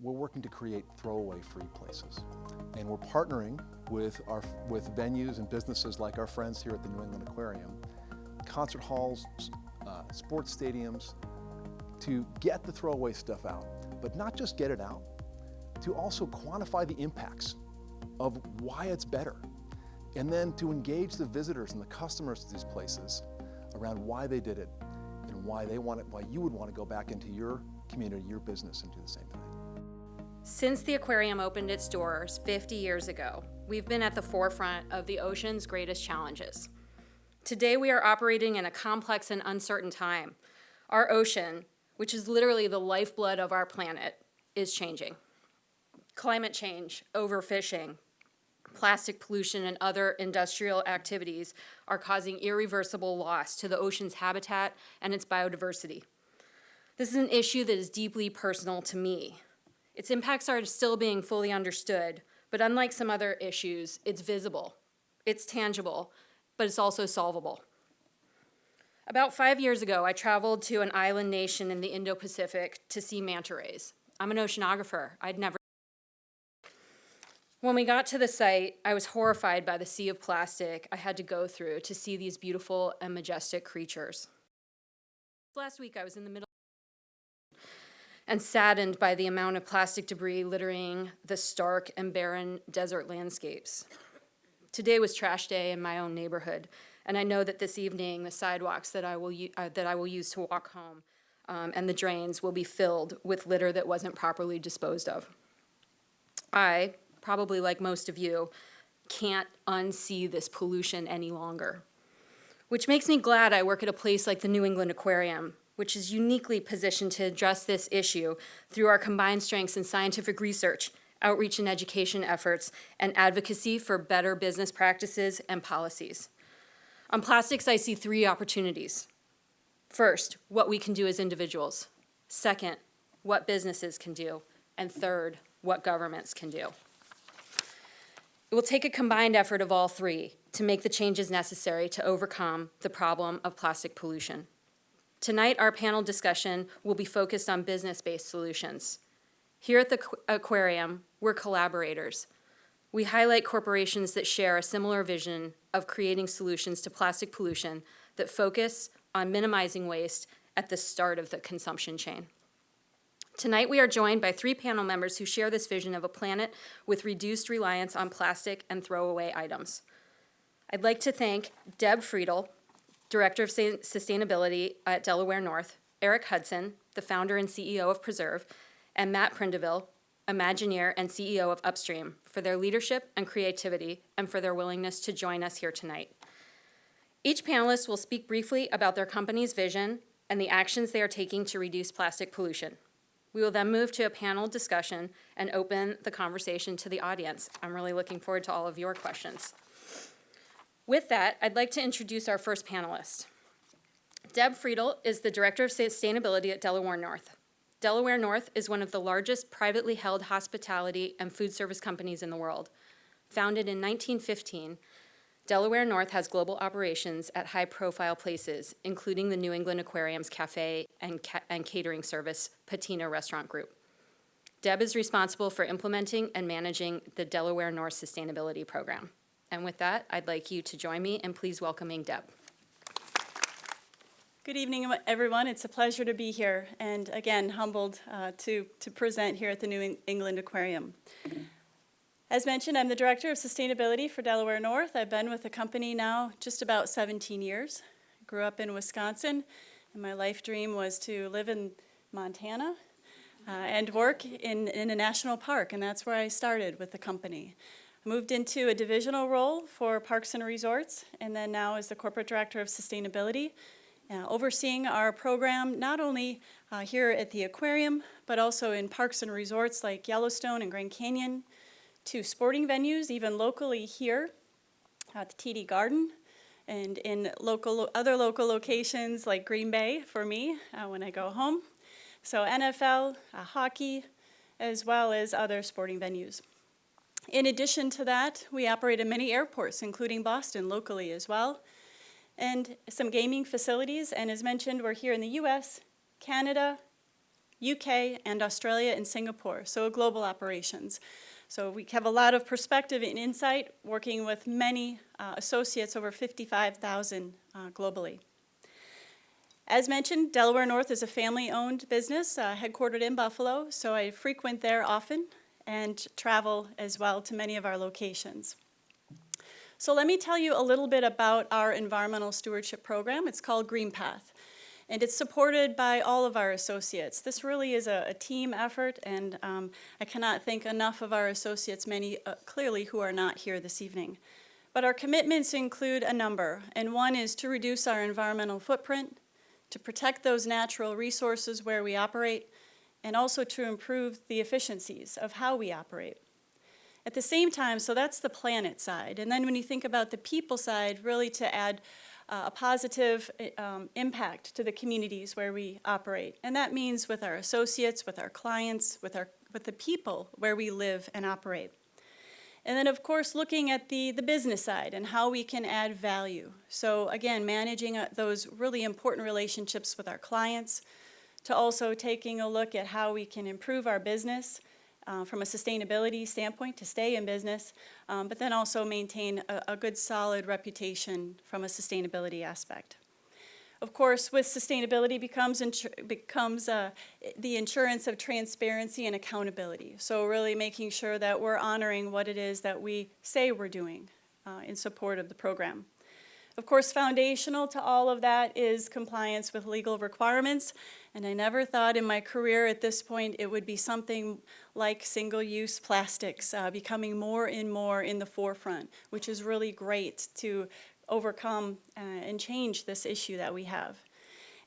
we're working to create throwaway-free places. And we're partnering with venues and businesses like our friends here at the New England Aquarium, concert halls, sports stadiums, to get the throwaway stuff out, but not just get it out, to also quantify the impacts of why it's better, and then to engage the visitors and the customers to these places around why they did it and why you would want to go back into your community, your business, and do the same thing. Since the aquarium opened its doors 50 years ago, we've been at the forefront of the ocean's greatest challenges. Today, we are operating in a complex and uncertain time. Our ocean, which is literally the lifeblood of our planet, is changing. Climate change, overfishing, plastic pollution, and other industrial activities are causing irreversible loss to the ocean's habitat and its biodiversity. This is an issue that is deeply personal to me. Its impacts are still being fully understood, but unlike some other issues, it's visible, it's tangible, but it's also solvable. About 5 years ago, I traveled to an island nation in the Indo-Pacific to see manta rays. I'm an oceanographer. When we got to the site, I was horrified by the sea of plastic I had to go through to see these beautiful and majestic creatures. Last week, I was in the middle and saddened by the amount of plastic debris littering the stark and barren desert landscapes. Today was trash day in my own neighborhood, and I know that this evening the sidewalks that I will use to walk home and the drains will be filled with litter that wasn't properly disposed of. I, probably like most of you, can't unsee this pollution any longer, which makes me glad I work at a place like the New England Aquarium, which is uniquely positioned to address this issue through our combined strengths in scientific research, outreach and education efforts, and advocacy for better business practices and policies. On plastics, I see 3 opportunities. First, what we can do as individuals. Second, what businesses can do. And third, what governments can do. It will take a combined effort of all 3 to make the changes necessary to overcome the problem of plastic pollution. Tonight, our panel discussion will be focused on business-based solutions. Here at the aquarium, we're collaborators. We highlight corporations that share a similar vision of creating solutions to plastic pollution that focus on minimizing waste at the start of the consumption chain. Tonight, we are joined by 3 panel members who share this vision of a planet with reduced reliance on plastic and throwaway items. I'd like to thank Deb Friedel, Director of Sustainability at Delaware North, Eric Hudson, the founder and CEO of Preserve, and Matt Prindeville, Imagineer and CEO of Upstream, for their leadership and creativity and for their willingness to join us here tonight. Each panelist will speak briefly about their company's vision and the actions they are taking to reduce plastic pollution. We will then move to a panel discussion and open the conversation to the audience. I'm really looking forward to all of your questions. With that, I'd like to introduce our first panelist. Deb Friedel is the Director of Sustainability at Delaware North. Delaware North is one of the largest privately held hospitality and food service companies in the world. Founded in 1915, Delaware North has global operations at high-profile places, including the New England Aquarium's cafe and catering service, Patina Restaurant Group. Deb is responsible for implementing and managing the Delaware North Sustainability Program. And with that, I'd like you to join me in please welcoming Deb. Good evening, everyone. It's a pleasure to be here, and again, humbled to present here at the New England Aquarium. As mentioned, I'm the Director of Sustainability for Delaware North. I've been with the company now just about 17 years. I grew up in Wisconsin, and my life dream was to live in Montana and work in a national park, and that's where I started with the company. I moved into a divisional role for Parks and Resorts, and then now as the Corporate Director of Sustainability, overseeing our program not only here at the aquarium, but also in parks and resorts like Yellowstone and Grand Canyon, to sporting venues, even locally here at the TD Garden, and in other local locations like Green Bay for me when I go home. So NFL, hockey, as well as other sporting venues. In addition to that, we operate in many airports, including Boston locally as well, and some gaming facilities. And as mentioned, we're here in the US, Canada, UK, and Australia and Singapore, so global operations. So we have a lot of perspective and insight working with many associates, over 55,000 globally. As mentioned, Delaware North is a family-owned business headquartered in Buffalo, so I frequent there often and travel as well to many of our locations. So let me tell you a little bit about our environmental stewardship program. It's called Green Path, and it's supported by all of our associates. This really is a team effort, and I cannot thank enough of our associates, many clearly who are not here this evening. But our commitments include a number, and one is to reduce our environmental footprint, to protect those natural resources where we operate, and also to improve the efficiencies of how we operate. At the same time, so that's the planet side. And then when you think about the people side, really to add a positive impact to the communities where we operate. And that means with our associates, with our clients, with the people where we live and operate. And then, of course, looking at the business side and how we can add value. So again, managing those really important relationships with our clients, to also taking a look at how we can improve our business from a sustainability standpoint to stay in business, but then also maintain a good solid reputation from a sustainability aspect. Of course, with sustainability becomes the insurance of transparency and accountability. So really making sure that we're honoring what it is that we say we're doing in support of the program. Of course, foundational to all of that is compliance with legal requirements. And I never thought in my career at this point it would be something like single-use plastics becoming more and more in the forefront, which is really great to overcome and change this issue that we have.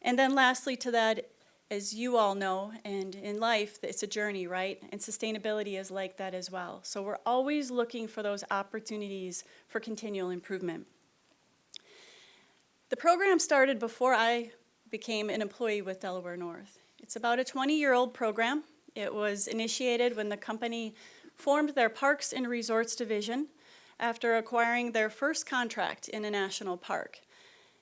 And then lastly to that, as you all know, and in life, it's a journey, right? And sustainability is like that as well. So we're always looking for those opportunities for continual improvement. The program started before I became an employee with Delaware North. It's about a 20-year-old program. It was initiated when the company formed their Parks and Resorts division after acquiring their first contract in a national park.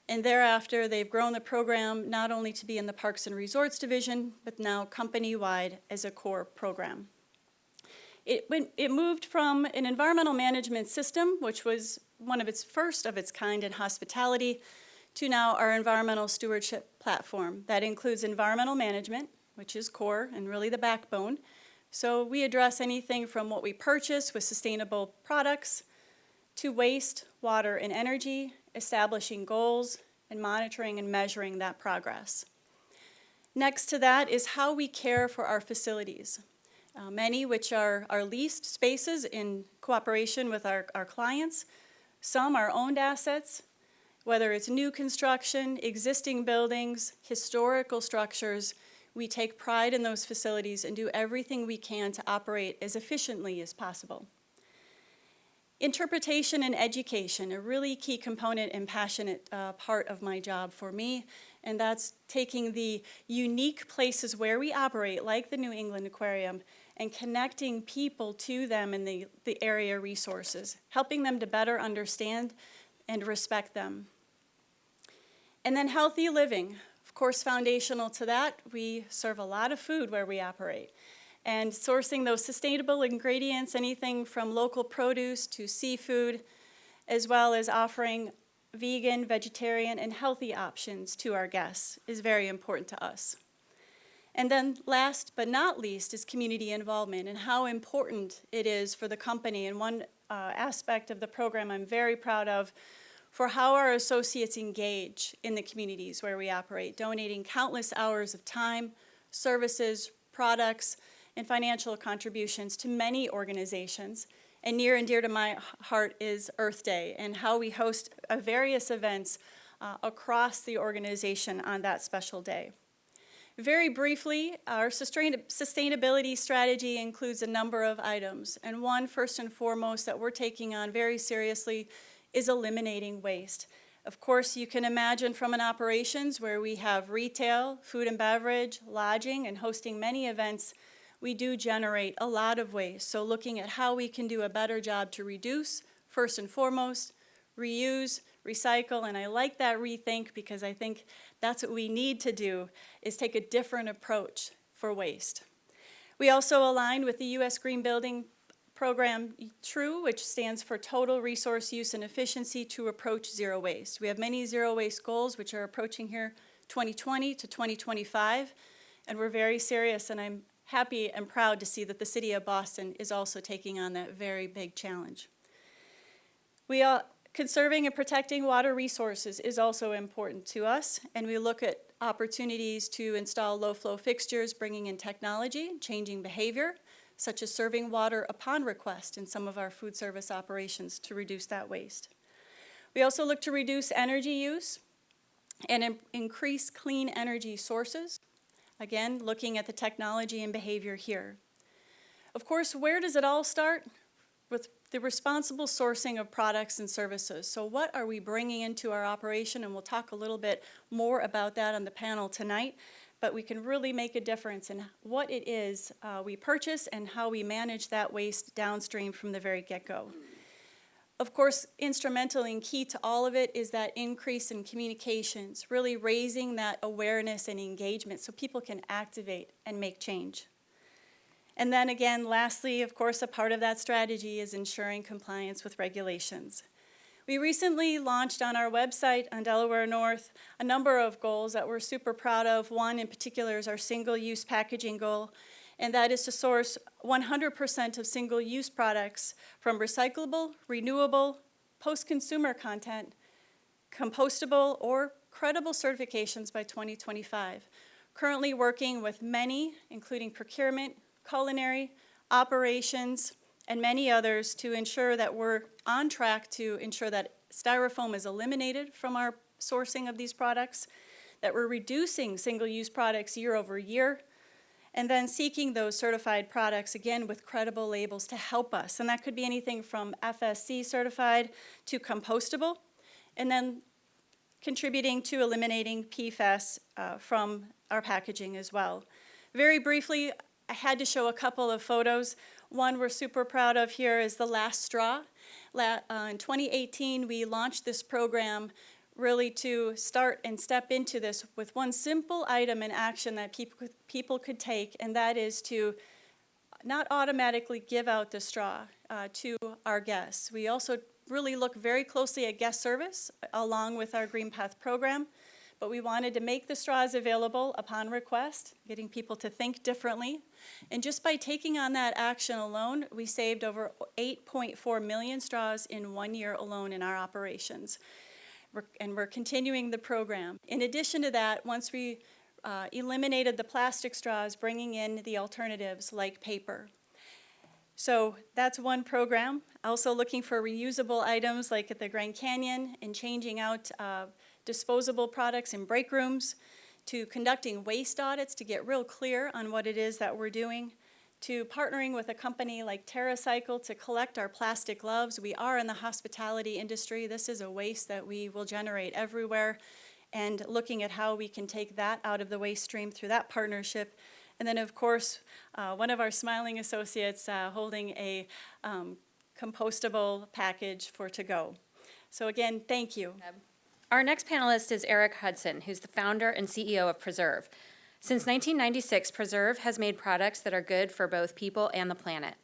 And thereafter, they've grown the program not only to be in the Parks and Resorts division, but now company-wide as a core program. It moved from an environmental management system, which was one of its first of its kind in hospitality, to now our environmental stewardship platform. That includes environmental management, which is core and really the backbone. So we address anything from what we purchase with sustainable products, to waste, water, and energy, establishing goals, and monitoring and measuring that progress. Next to that is how we care for our facilities, many which are leased spaces in cooperation with our clients, some are owned assets, whether it's new construction, existing buildings, historical structures. We take pride in those facilities and do everything we can to operate as efficiently as possible. Interpretation and education, a really key component and passionate part of my job for me, and that's taking the unique places where we operate, like the New England Aquarium, and connecting people to them and the area resources, helping them to better understand and respect them. And then healthy living, of course, foundational to that, we serve a lot of food where we operate. And sourcing those sustainable ingredients, anything from local produce to seafood, as well as offering vegan, vegetarian, and healthy options to our guests is very important to us. And then last but not least is community involvement and how important it is for the company. And one aspect of the program I'm very proud of for how our associates engage in the communities where we operate, donating countless hours of time, services, products, and financial contributions to many organizations. And near and dear to my heart is Earth Day and how we host various events across the organization on that special day. Very briefly, our sustainability strategy includes a number of items, and one, first and foremost, that we're taking on very seriously is eliminating waste. Of course, you can imagine from an operations where we have retail, food and beverage, lodging, and hosting many events, we do generate a lot of waste. So looking at how we can do a better job to reduce, first and foremost, reuse, recycle, and I like that rethink because I think that's what we need to do, is take a different approach. for waste. We also aligned with the U.S. Green Building Program TRUE, which stands for Total Resource Use and Efficiency to Approach Zero Waste. We have many zero waste goals which are approaching here 2020 to 2025, and we're very serious, and I'm happy and proud to see that the City of Boston is also taking on that very big challenge. Conserving and protecting water resources is also important to us, and we look at opportunities to install low-flow fixtures, bringing in technology, changing behavior, such as serving water upon request in some of our food service operations to reduce that waste. We also look to reduce energy use and increase clean energy sources. Again, looking at the technology and behavior here. Of course, where does it all start? With the responsible sourcing of products and services. So what are we bringing into our operation? And we'll talk a little bit more about that on the panel tonight. But we can really make a difference in what it is we purchase and how we manage that waste downstream from the very get-go. Of course, instrumental and key to all of it is that increase in communications, really raising that awareness and engagement so people can activate and make change. And then again, lastly, of course, a part of that strategy is ensuring compliance with regulations. We recently launched on our website on Delaware North a number of goals that we're super proud of. One in particular is our single-use packaging goal, and that is to source 100% of single-use products from recyclable, renewable, post-consumer content, compostable, or credible certifications by 2025. Currently working with many, including procurement, culinary, operations, and many others to ensure that we're on track to ensure that styrofoam is eliminated from our sourcing of these products, that we're reducing single-use products year over year, and then seeking those certified products, again, with credible labels to help us. And that could be anything from FSC certified to compostable, and then contributing to eliminating PFAS from our packaging as well. Very briefly, I had to show a couple of photos. One we're super proud of here is the last straw. In 2018, we launched this program really to start and step into this with one simple item in action that people could take, and that is to not automatically give out the straw to our guests. We also really look very closely at guest service along with our Green Path program, but we wanted to make the straws available upon request, getting people to think differently. And just by taking on that action alone, we saved over 8.4 million straws in 1 year alone in our operations. And we're continuing the program. In addition to that, once we eliminated the plastic straws, bringing in the alternatives like paper. So that's one program. Also looking for reusable items like at the Grand Canyon and changing out disposable products in break rooms, to conducting waste audits to get real clear on what it is that we're doing, to partnering with a company like TerraCycle to collect our plastic gloves. We are in the hospitality industry. This is a waste that we will generate everywhere, and looking at how we can take that out of the waste stream through that partnership. And then, of course, one of our smiling associates holding a compostable package for to-go. So again, thank you. Our next panelist is Eric Hudson, who's the founder and CEO of Preserve. Since 1996, Preserve has made products that are good for both people and the planet.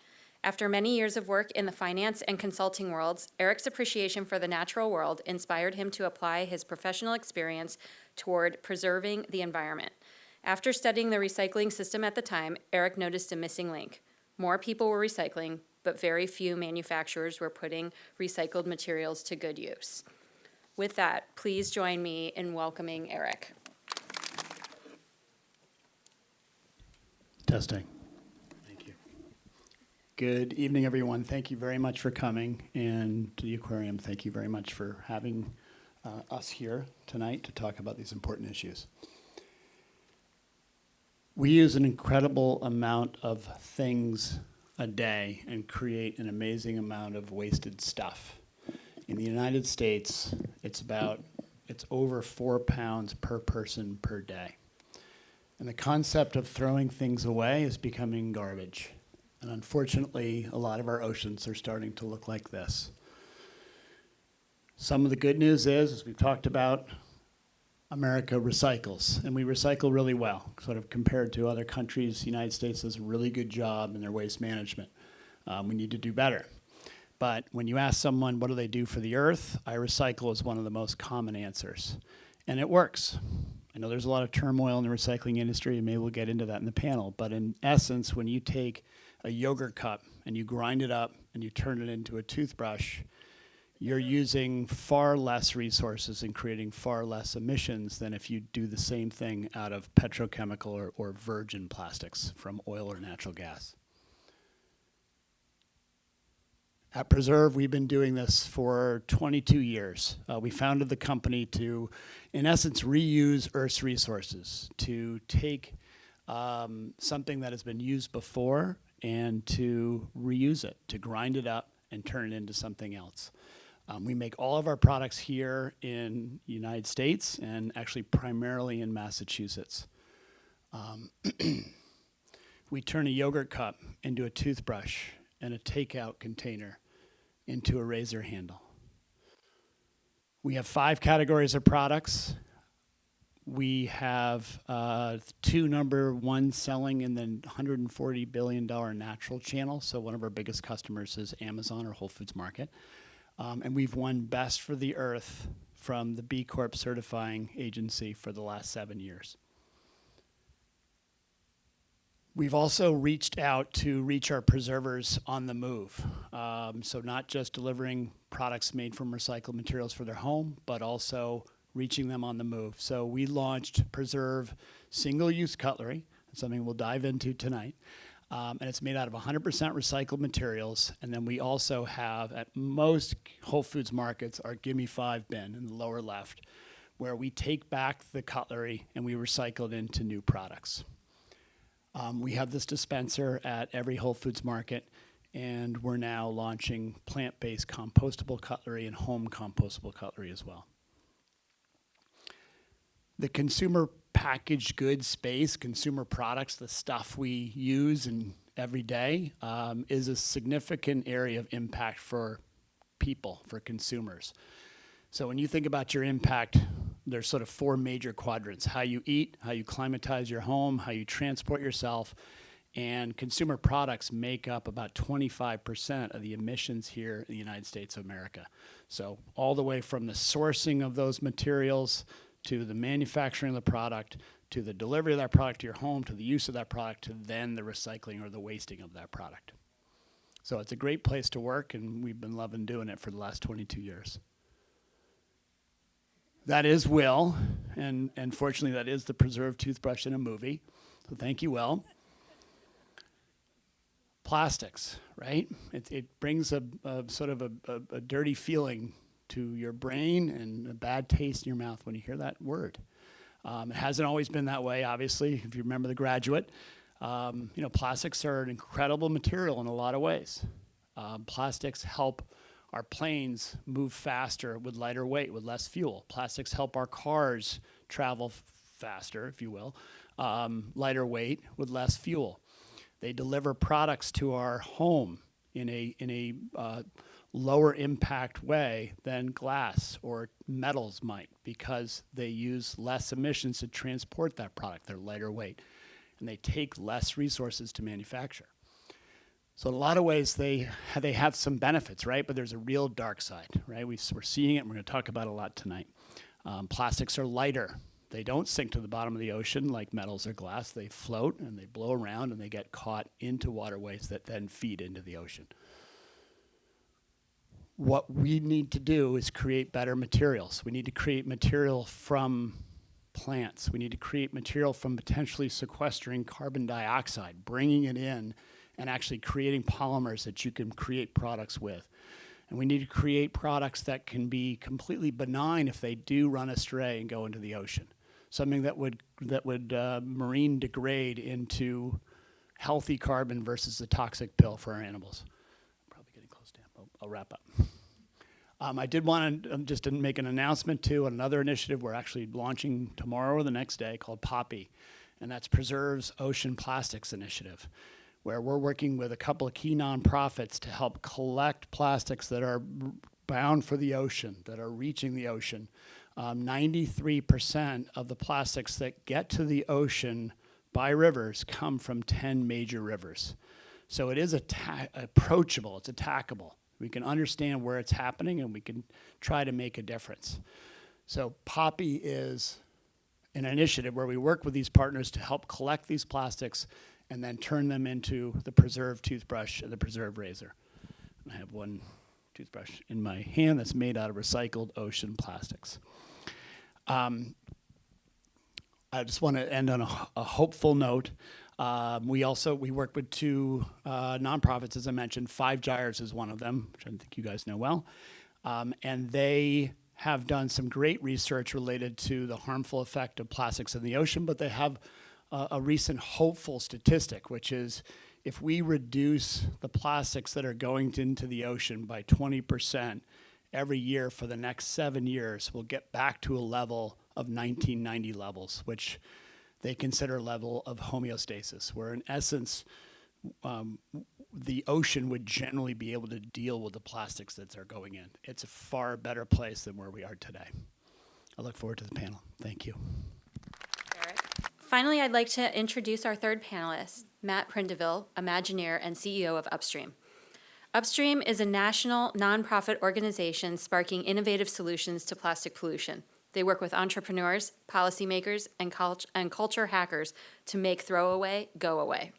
After many years of work in the finance and consulting worlds, Eric's appreciation for the natural world inspired him to apply his professional experience toward preserving the environment. After studying the recycling system at the time, Eric noticed a missing link. More people were recycling, but very few manufacturers were putting recycled materials to good use. With that, please join me in welcoming Eric. Testing. Thank you. Good evening, everyone. Thank you very much for coming. And to the aquarium, thank you very much for having us here tonight to talk about these important issues. We use an incredible amount of things a day and create an amazing amount of wasted stuff. In the United States, it's over 4 pounds per person per day. And the concept of throwing things away is becoming garbage. And unfortunately, a lot of our oceans are starting to look like this. Some of the good news is, as we've talked about, America recycles, and we recycle really well. Sort of compared to other countries, the United States does a really good job in their waste management. We need to do better. But when you ask someone, what do they do for the earth? I recycle is one of the most common answers. And it works. I know there's a lot of turmoil in the recycling industry, and maybe we'll get into that in the panel. But in essence, when you take a yogurt cup and you grind it up and you turn it into a toothbrush, you're using far less resources and creating far less emissions than if you do the same thing out of petrochemical or virgin plastics from oil or natural gas. At Preserve, we've been doing this for 22 years. We founded the company to, in essence, reuse Earth's resources, to take something that has been used before and to reuse it, to grind it up and turn it into something else. We make all of our products here in the United States and actually primarily in Massachusetts. We turn a yogurt cup into a toothbrush and a takeout container into a razor handle. We have 5 categories of products. We have 2 number 1 selling in the $140 billion natural channel. So one of our biggest customers is Amazon or Whole Foods Market. And we've won Best for the Earth from the B Corp certifying agency for the last 7 years. We've also reached out to reach our preservers on the move. So not just delivering products made from recycled materials for their home, but also reaching them on the move. So we launched Preserve single-use cutlery, something we'll dive into tonight. And it's made out of 100% recycled materials. And then we also have, at most Whole Foods markets, our Gimme 5 bin in the lower left, where we take back the cutlery and we recycle it into new products. We have this dispenser at every Whole Foods market, and we're now launching plant-based compostable cutlery and home compostable cutlery as well. The consumer packaged goods space, consumer products, the stuff we use in every day, is a significant area of impact for people, for consumers. So when you think about your impact, there's sort of 4 major quadrants: how you eat, how you climatize your home, how you transport yourself, and consumer products make up about 25% of the emissions here in the United States of America. So all the way from the sourcing of those materials to the manufacturing of the product, to the delivery of that product to your home, to the use of that product, to then the recycling or the wasting of that product. So it's a great place to work, and we've been loving doing it for the last 22 years. That is Will, and fortunately that is the Preserve toothbrush in a movie. So thank you, Will. Plastics, right? It brings a sort of a dirty feeling to your brain and a bad taste in your mouth when you hear that word. It hasn't always been that way, obviously, if you remember The Graduate. Plastics are an incredible material in a lot of ways. Plastics help our planes move faster with lighter weight, with less fuel. Plastics help our cars travel faster, if you will, lighter weight with less fuel. They deliver products to our home in a lower impact way than glass or metals might, because they use less emissions to transport that product. They're lighter weight, and they take less resources to manufacture. So in a lot of ways, they have some benefits, right? But there's a real dark side, right? We're seeing it, and we're going to talk about it a lot tonight. Plastics are lighter. They don't sink to the bottom of the ocean like metals or glass. They float, and they blow around, and they get caught into waterways that then feed into the ocean. What we need to do is create better materials. We need to create material from plants. We need to create material from potentially sequestering carbon dioxide, bringing it in, and actually creating polymers that you can create products with. And we need to create products that can be completely benign if they do run astray and go into the ocean. Something that would marine degrade into healthy carbon versus the toxic pill for our animals. I'm probably getting close to it. I'll wrap up. I did want to just to make an announcement too on another initiative we're actually launching tomorrow or the next day called POPPY, and that's Preserve's Ocean Plastics Initiative, where we're working with a couple of key nonprofits to help collect plastics that are bound for the ocean, that are reaching the ocean, 93% of the plastics that get to the ocean by rivers come from 10 major rivers. So it is approachable, it's attackable. We can understand where it's happening and we can try to make a difference. So Poppy is an initiative where we work with these partners to help collect these plastics and then turn them into the preserved toothbrush and the preserved razor. I have one toothbrush in my hand that's made out of recycled ocean plastics. I just want to end on a hopeful note. We work with two nonprofits, as I mentioned. Five Gyres is one of them, which I think you guys know well. And they have done some great research related to the harmful effect of plastics in the ocean, but they have a recent hopeful statistic, which is if we reduce the plastics that are going into the ocean by 20% every year for the next 7 years, we'll get back to a level of 1990 levels, which they consider a level of homeostasis, where in essence, the ocean would generally be able to deal with the plastics that are going in. It's a far better place than where we are today. I look forward to the panel. Thank you. Finally, I'd like to introduce our third panelist, Matt Prindeville, Imagineer and CEO of Upstream. Upstream is a national nonprofit organization sparking innovative solutions to plastic pollution. They work with entrepreneurs, policymakers, and culture hackers to make throwaway go away.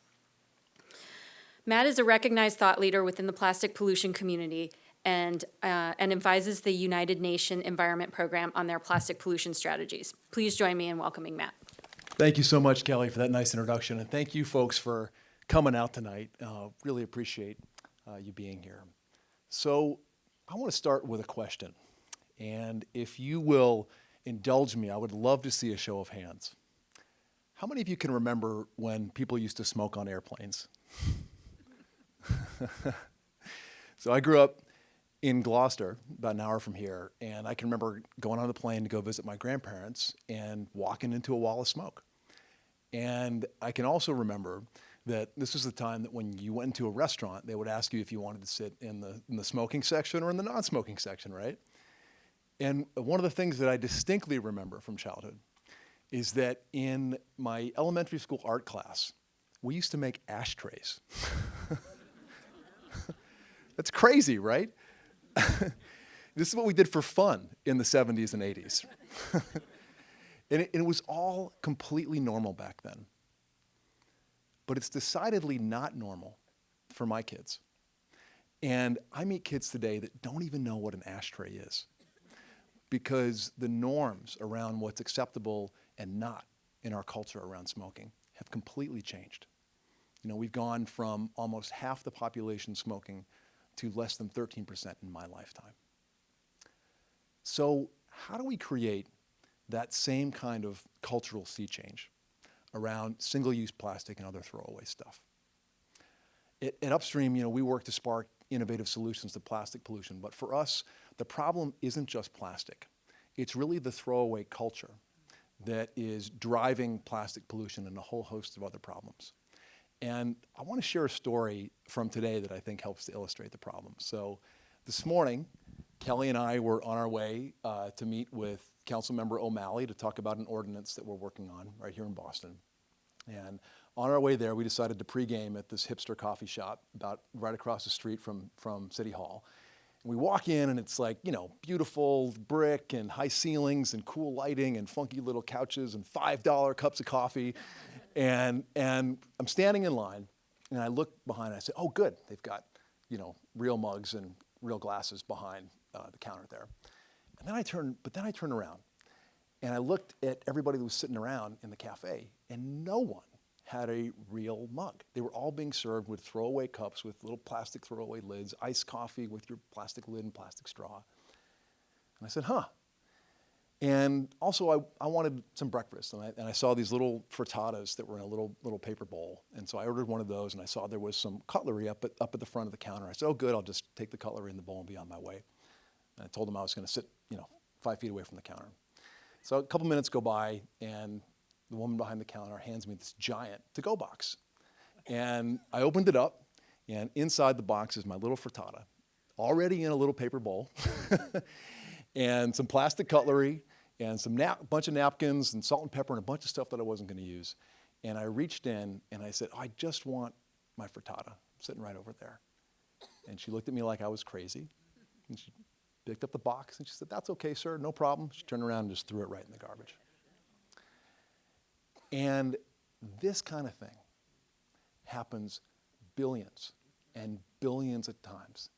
Matt is a recognized thought leader within the plastic pollution community and advises the United Nations Environment Program on their plastic pollution strategies. Please join me in welcoming Matt. Thank you so much, Kelly, for that nice introduction. And thank you folks for coming out tonight. Really appreciate you being here. So I want to start with a question. And if you will indulge me, I would love to see a show of hands. How many of you can remember when people used to smoke on airplanes? So I grew up in Gloucester, about an hour from here, and I can remember going on the plane to go visit my grandparents and walking into a wall of smoke. And I can also remember that this was the time that when you went into a restaurant, they would ask you if you wanted to sit in the smoking section or in the non-smoking section, right? And one of the things that I distinctly remember from childhood is that in my elementary school art class, we used to make ashtrays. That's crazy, right? This is what we did for fun in the 70s and 80s. And it was all completely normal back then. But it's decidedly not normal for my kids. And I meet kids today that don't even know what an ashtray is, because the norms around what's acceptable and not in our culture around smoking have completely changed. You know, we've gone from almost half the population smoking to less than 13% in my lifetime. So how do we create that same kind of cultural sea change around single-use plastic and other throwaway stuff? At Upstream, you know, we work to spark innovative solutions to plastic pollution, but for us, the problem isn't just plastic. It's really the throwaway culture that is driving plastic pollution and a whole host of other problems. And I want to share a story from today that I think helps to illustrate the problem. So this morning, Kelly and I were on our way to meet with Councilmember O'Malley to talk about an ordinance that we're working on right here in Boston. And on our way there, we decided to pregame at this hipster coffee shop about right across the street from City Hall. And we walk in and it's like, you know, beautiful brick and high ceilings and cool lighting and funky little couches and $5 cups of coffee. And I'm standing in line and I look behind and I say, oh, good, they've got, you know, real mugs and real glasses behind the counter there. And then I turned around and I looked at everybody that was sitting around in the cafe, and no one had a real mug. They were all being served with throwaway cups with little plastic throwaway lids, iced coffee with your plastic lid and plastic straw. And I said, huh. And also I wanted some breakfast, and I saw these little frittatas that were in a little paper bowl. And so I ordered one of those, and I saw there was some cutlery up at the front of the counter. I said, oh, good, I'll just take the cutlery in the bowl and be on my way. And I told them I was going to sit, 5 feet away from the counter. So a couple minutes go by, and the woman behind the counter hands me this giant to-go box. And I opened it up, and inside the box is my little frittata, already in a little paper bowl, and some plastic cutlery, and bunch of napkins and salt and pepper and a bunch of stuff that I wasn't going to use. And I reached in and I said, I just want my frittata, sitting right over there. And she looked at me like I was crazy. And she picked up the box and she said, that's okay, sir, no problem. She turned around and just threw it right in the garbage. And this kind of thing happens billions and billions of times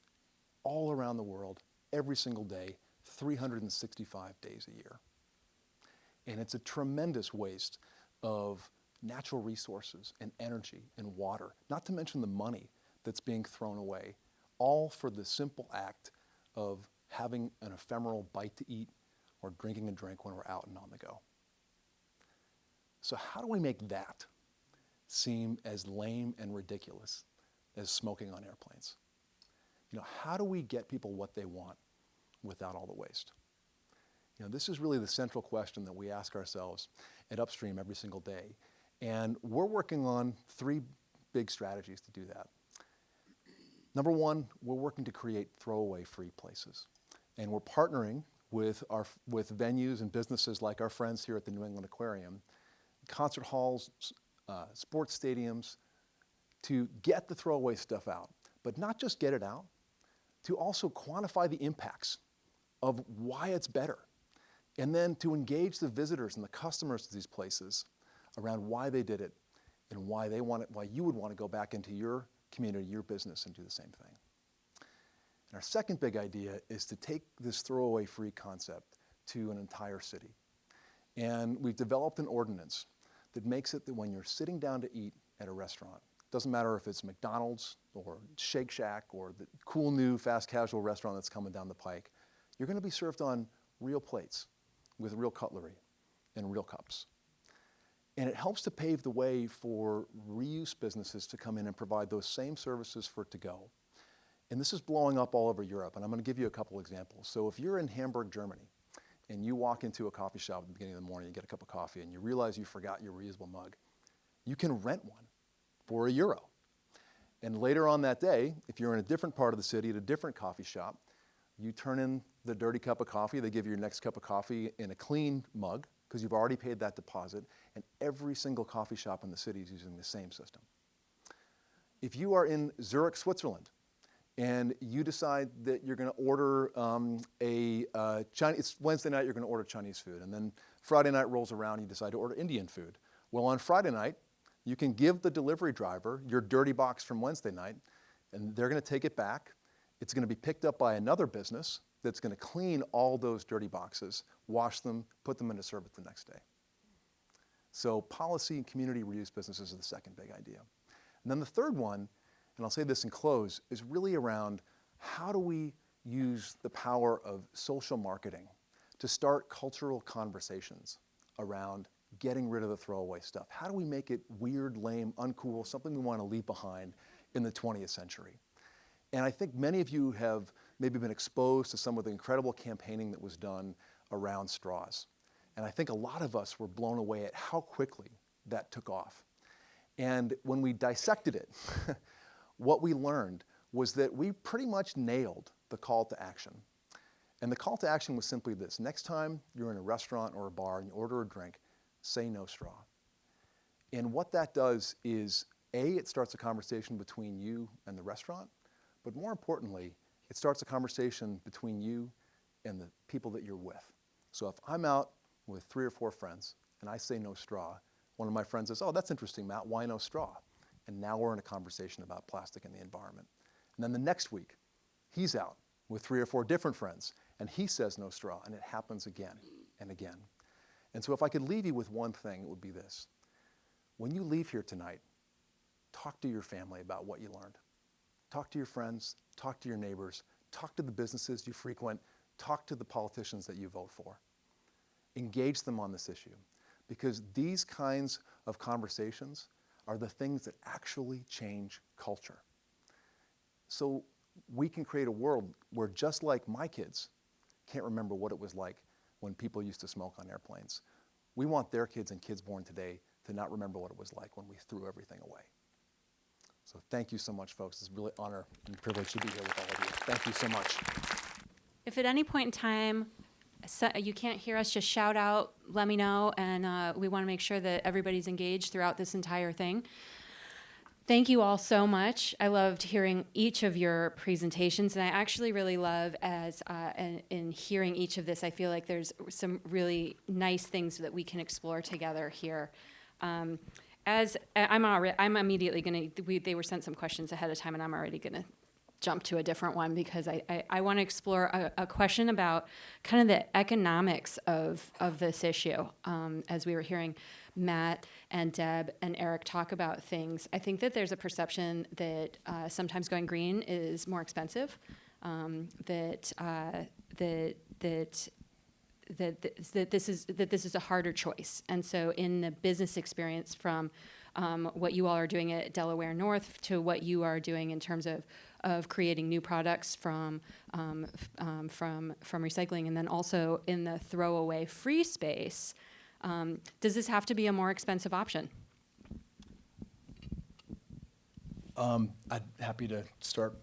all around the world, every single day, 365 days a year. And it's a tremendous waste of natural resources and energy and water, not to mention the money that's being thrown away, all for the simple act of having an ephemeral bite to eat or drinking a drink when we're out and on the go. So how do we make that seem as lame and ridiculous as smoking on airplanes? You know, how do we get people what they want without all the waste? You know, this is really the central question that we ask ourselves at Upstream every single day. And we're working on 3 big strategies to do that. Number 1, we're working to create throwaway-free places. And we're partnering with venues and businesses like our friends here at the New England Aquarium, concert halls, sports stadiums, to get the throwaway stuff out. But not just get it out, to also quantify the impacts of why it's better. And then to engage the visitors and the customers to these places around why they did it and why you would want to go back into your community, your business, and do the same thing. And our second big idea is to take this throwaway-free concept to an entire city. And we've developed an ordinance that makes it that when you're sitting down to eat at a restaurant, doesn't matter if it's McDonald's or Shake Shack or the cool new fast casual restaurant that's coming down the pike, you're going to be served on real plates with real cutlery and real cups. And it helps to pave the way for reuse businesses to come in and provide those same services for to-go. And this is blowing up all over Europe, and I'm going to give you a couple examples. So if you're in Hamburg, Germany, and you walk into a coffee shop at the beginning of the morning, you get a cup of coffee, and you realize you forgot your reusable mug, you can rent one for €1. And later on that day, if you're in a different part of the city at a different coffee shop, you turn in the dirty cup of coffee, they give you your next cup of coffee in a clean mug, because you've already paid that deposit, and every single coffee shop in the city is using the same system. If you are in Zurich, Switzerland, and you decide that you're going to order it's Wednesday night, you're going to order Chinese food, and then Friday night rolls around, you decide to order Indian food. Well, on Friday night, you can give the delivery driver your dirty box from Wednesday night, and they're going to take it back. It's going to be picked up by another business that's going to clean all those dirty boxes, wash them, put them into service the next day. So policy and community reuse businesses are the second big idea. And then the third one, and I'll say this in close, is really around how do we use the power of social marketing to start cultural conversations around getting rid of the throwaway stuff. How do we make it weird, lame, uncool, something we want to leave behind in the 20th century? And I think many of you have maybe been exposed to some of the incredible campaigning that was done around straws. And I think a lot of us were blown away at how quickly that took off. And when we dissected it, what we learned was that we pretty much nailed the call to action. And the call to action was simply this: next time you're in a restaurant or a bar and you order a drink, say no straw. And what that does is, A, it starts a conversation between you and the restaurant, but more importantly, it starts a conversation between you and the people that you're with. So if I'm out with 3 or 4 friends and I say no straw, one of my friends says, oh, that's interesting, Matt, why no straw? And now we're in a conversation about plastic and the environment. And then the next week, he's out with 3 or 4 different friends and he says no straw, and it happens again and again. And so if I could leave you with one thing, it would be this. When you leave here tonight, talk to your family about what you learned. Talk to your friends, talk to your neighbors, talk to the businesses you frequent, talk to the politicians that you vote for. Engage them on this issue, because these kinds of conversations are the things that actually change culture. So we can create a world where, just like my kids can't remember what it was like when people used to smoke on airplanes, we want their kids and kids born today to not remember what it was like when we threw everything away. So thank you so much, folks. It's really an honor and privilege to be here with all of you. Thank you so much. If at any point in time you can't hear us, just shout out, let me know, and we want to make sure that everybody's engaged throughout this entire thing. Thank you all so much. I loved hearing each of your presentations, and I actually really love in hearing each of this, I feel like there's some really nice things that we can explore together here. As I'm immediately going to, they were sent some questions ahead of time, and I'm already going to jump to a different one because I want to explore a question about kind of the economics of this issue. As we were hearing Matt and Deb and Eric talk about things, I think that there's a perception that sometimes going green is more expensive, that this is a harder choice. And so in the business experience from what you all are doing at Delaware North to what you are doing in terms of creating new products from recycling, and then also in the throwaway free space, does this have to be a more expensive option? I'm happy to start.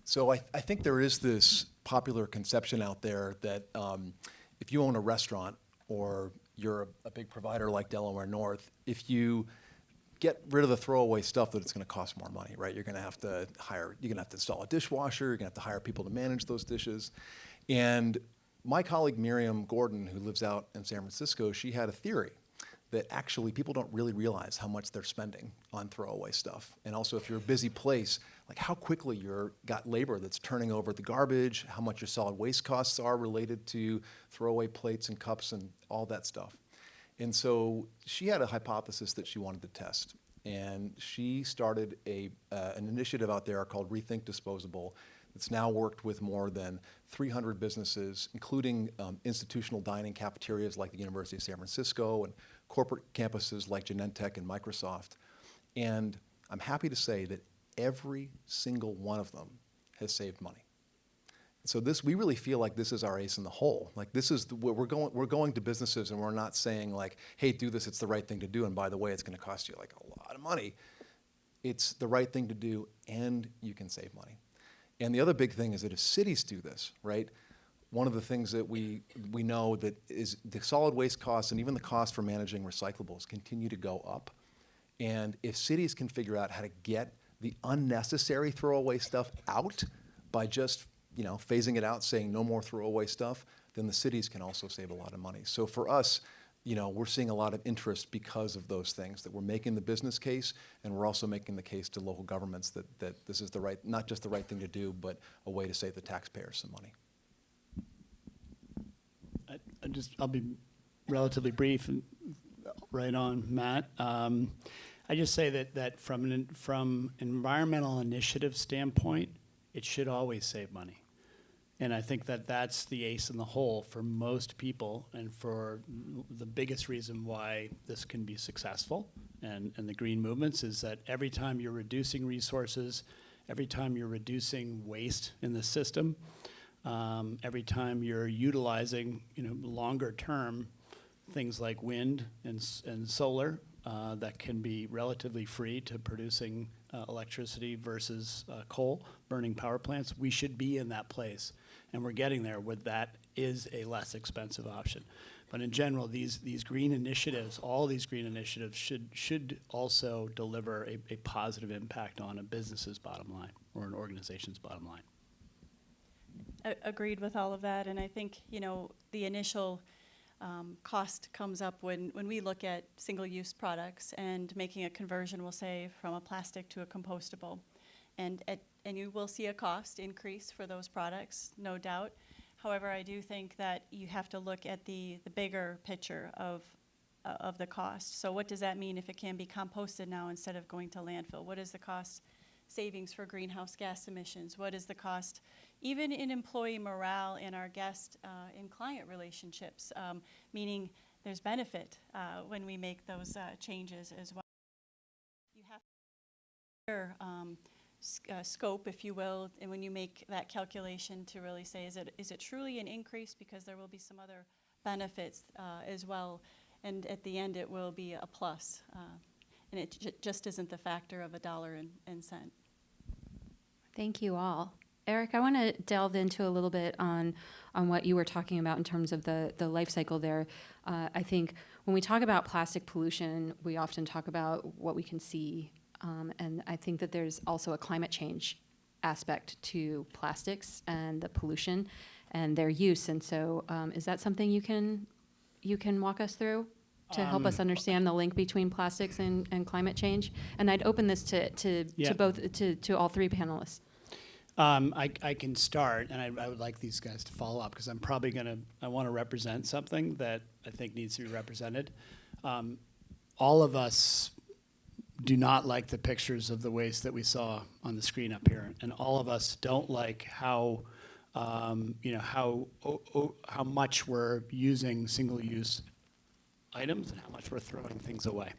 So I think there is this popular conception out there that if you own a restaurant or you're a big provider like Delaware North, if you get rid of the throwaway stuff, that it's going to cost more money, right? You're going to have to install a dishwasher, you're going to have to hire people to manage those dishes. And my colleague Miriam Gordon, who lives out in San Francisco, she had a theory that actually people don't really realize how much they're spending on throwaway stuff. And also if you're a busy place, like how quickly you're got labor that's turning over the garbage, how much your solid waste costs are related to throwaway plates and cups and all that stuff. And so she had a hypothesis that she wanted to test. And she started an initiative out there called Rethink Disposable. It's now worked with more than 300 businesses, including institutional dining cafeterias like the University of San Francisco and corporate campuses like Genentech and Microsoft. And I'm happy to say that every single one of them has saved money. So we really feel like this is our ace in the hole. Like this is we're going to businesses and we're not saying like, hey, do this, it's the right thing to do, and by the way, it's going to cost you like a lot of money. It's the right thing to do, and you can save money. And the other big thing is that if cities do this, right, one of the things that we know that is the solid waste costs and even the cost for managing recyclables continue to go up. And if cities can figure out how to get the unnecessary throwaway stuff out by just phasing it out, saying no more throwaway stuff, then the cities can also save a lot of money. So for us, we're seeing a lot of interest because of those things, that we're making the business case, and we're also making the case to local governments that this is not just the right thing to do, but a way to save the taxpayers some money. I'll be relatively brief and right on, Matt. I just say that from an environmental initiative standpoint, it should always save money. And I think that's the ace in the hole for most people, and for the biggest reason why this can be successful and the green movements is that every time you're reducing resources, every time you're reducing waste in the system, every time you're utilizing longer term things like wind and solar that can be relatively free to producing electricity versus coal burning power plants, we should be in that place. And we're getting there where that is a less expensive option. But in general, these green initiatives, all these green initiatives should also deliver a positive impact on a business's bottom line or an organization's bottom line. Agreed with all of that, and I think the initial cost comes up when we look at single-use products and making a conversion, we'll say, from a plastic to a compostable. And you will see a cost increase for those products, no doubt. However, I do think that you have to look at the bigger picture of the cost. So what does that mean if it can be composted now instead of going to landfill? What is the cost savings for greenhouse gas emissions? What is the cost even in employee morale and our guest and client relationships, meaning there's benefit when we make those changes as well. You have scope, if you will, and when you make that calculation to really say, is it truly an increase, because there will be some other benefits as well, and at the end it will be a plus, and it just isn't the factor of $1 and cent. Thank you all. Eric, I want to delve into a little bit on what you were talking about in terms of the life cycle there. I think when we talk about plastic pollution, we often talk about what we can see, and I think that there's also a climate change aspect to plastics and the pollution and their use. And so, is that something you can walk us through to help us understand the link between plastics and climate change? And I'd open this to all three panelists. I can start, and I would like these guys to follow up because I'm probably I want to represent something that I think needs to be represented. All of us do not like the pictures of the waste that we saw on the screen up here, and all of us don't like how much we're using single-use items and how much we're throwing things away.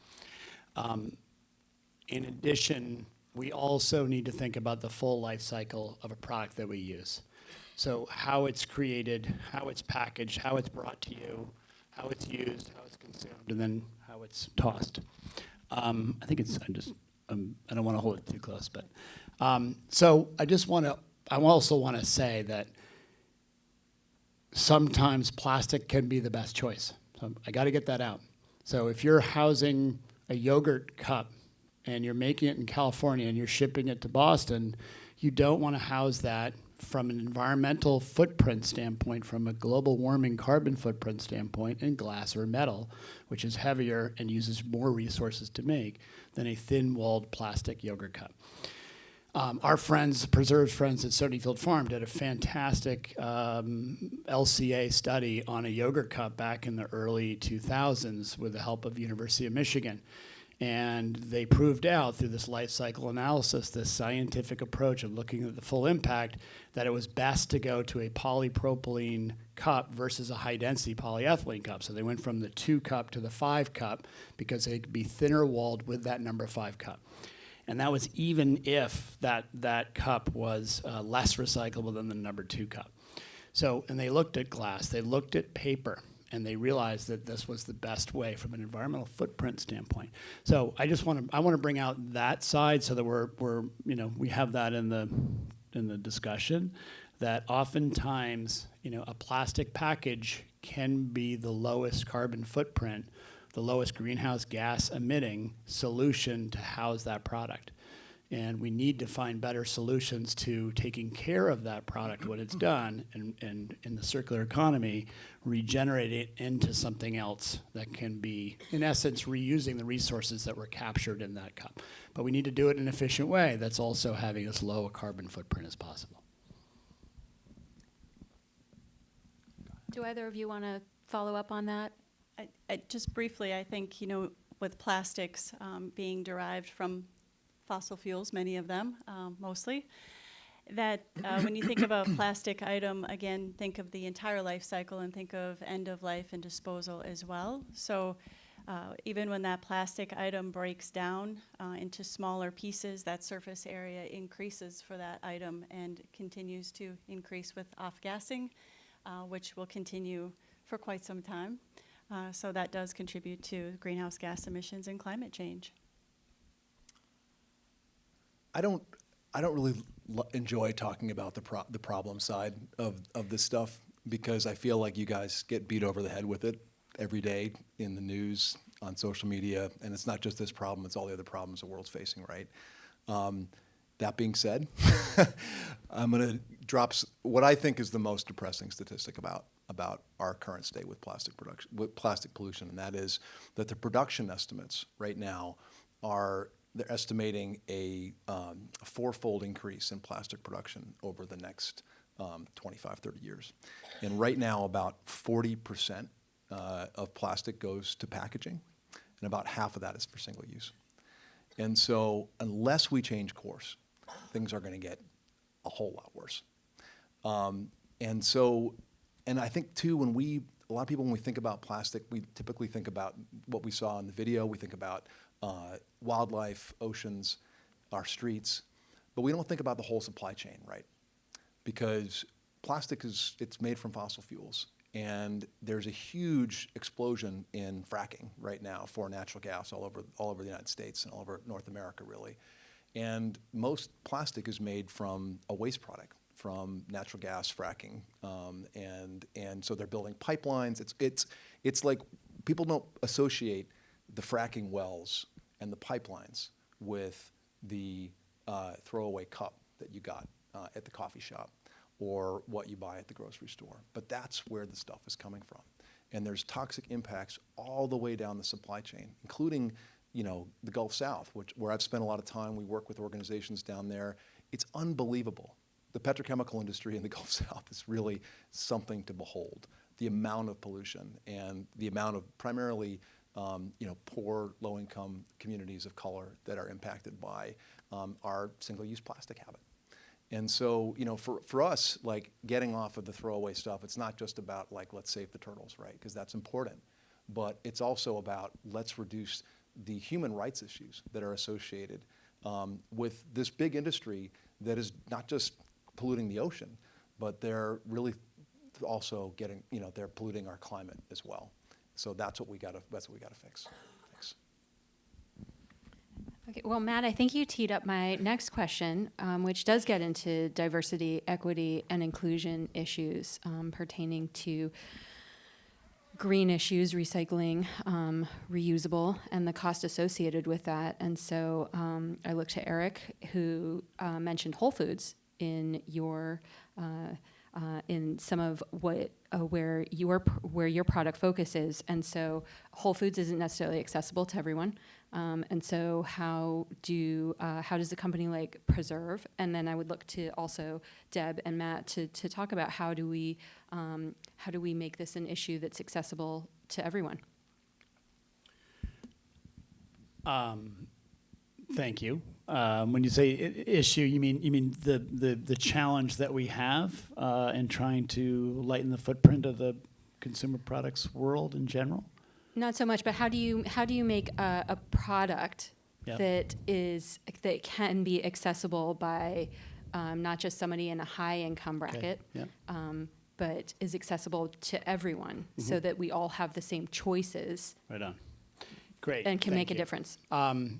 In addition, we also need to think about the full life cycle of a product that we use. So how it's created, how it's packaged, how it's brought to you, how it's used, how it's consumed, and then how it's tossed. I think I don't want to hold it too close, but so I also want to say that sometimes plastic can be the best choice. So I got to get that out. So if you're housing a yogurt cup and you're making it in California and you're shipping it to Boston, you don't want to house that from an environmental footprint standpoint, from a global warming carbon footprint standpoint, in glass or metal, which is heavier and uses more resources to make than a thin-walled plastic yogurt cup. Our friends, Preserve's friends at Stonyfield Farm, did a fantastic LCA study on a yogurt cup back in the early 2000s with the help of University of Michigan. And they proved out through this life cycle analysis, this scientific approach of looking at the full impact, that it was best to go to a polypropylene cup versus a high-density polyethylene cup. So they went from the 2 cup to the 5 cup because they could be thinner walled with that number 5 cup. And that was even if that cup was less recyclable than the number 2 cup. So, and they looked at glass, they looked at paper, and they realized that this was the best way from an environmental footprint standpoint. So I want to bring out that side so that we have that in the discussion, that oftentimes, a plastic package can be the lowest carbon footprint, the lowest greenhouse gas emitting solution to house that product. And we need to find better solutions to taking care of that product when it's done, and in the circular economy, regenerate it into something else that can be, in essence, reusing the resources that were captured in that cup. But we need to do it in an efficient way that's also having as low a carbon footprint as possible. Do either of you want to follow up on that? I just briefly, I think, with plastics being derived from fossil fuels, many of them, mostly, that when you think of a plastic item, again, think of the entire life cycle and think of end of life and disposal as well. So even when that plastic item breaks down into smaller pieces, that surface area increases for that item and continues to increase with off-gassing, which will continue for quite some time. So that does contribute to greenhouse gas emissions and climate change. I don't really enjoy talking about the problem side of this stuff because I feel like you guys get beat over the head with it every day in the news, on social media, and it's not just this problem, it's all the other problems the world's facing, right? That being said, I'm going to drop what I think is the most depressing statistic about our current state with plastic production, with plastic pollution, and that is that the production estimates right now they're estimating a 4-fold increase in plastic production over the next 25, 30 years. And right now, about 40% of plastic goes to packaging, and about half of that is for single use. And so unless we change course, things are going to get a whole lot worse. And I think too, a lot of people, when we think about plastic, we typically think about what we saw in the video. We think about wildlife, oceans, our streets, but we don't think about the whole supply chain, right? Because plastic it's made from fossil fuels, and there's a huge explosion in fracking right now for natural gas all over the United States and all over North America, really. And most plastic is made from a waste product, from natural gas fracking, and so they're building pipelines. It's like people don't associate the fracking wells and the pipelines with the throwaway cup that you got at the coffee shop or what you buy at the grocery store. But that's where the stuff is coming from. And there's toxic impacts all the way down the supply chain, including, the Gulf South, where I've spent a lot of time. We work with organizations down there. It's unbelievable. The petrochemical industry in the Gulf South is really something to behold. The amount of pollution and the amount of primarily poor, low-income communities of color that are impacted by our single-use plastic habit. And so, for us, like getting off of the throwaway stuff, it's not just about like, let's save the turtles, right? Because that's important. But it's also about let's reduce the human rights issues that are associated with this big industry that is not just polluting the ocean, but they're really also getting, they're polluting our climate as well. So that's what we gotta fix. Thanks. Okay, well, Matt, I think you teed up my next question, which does get into diversity, equity, and inclusion issues pertaining to green issues, recycling, reusable, and the cost associated with that. And so I look to Eric, who mentioned Whole Foods in your in some of what where your product focus is. And so Whole Foods isn't necessarily accessible to everyone. And so how does a company like Preserve, and then I would look to also Deb and Matt to talk about how do we make this an issue that's accessible to everyone? Thank you. When you say issue, you mean the challenge that we have in trying to lighten the footprint of the consumer products world in general? Not so much, but how do you make a product Yep. that can be accessible by not just somebody in a high income bracket, Yep. but is accessible to everyone, so that we all have the same choices Right on. Great. and can Thank make a you. difference.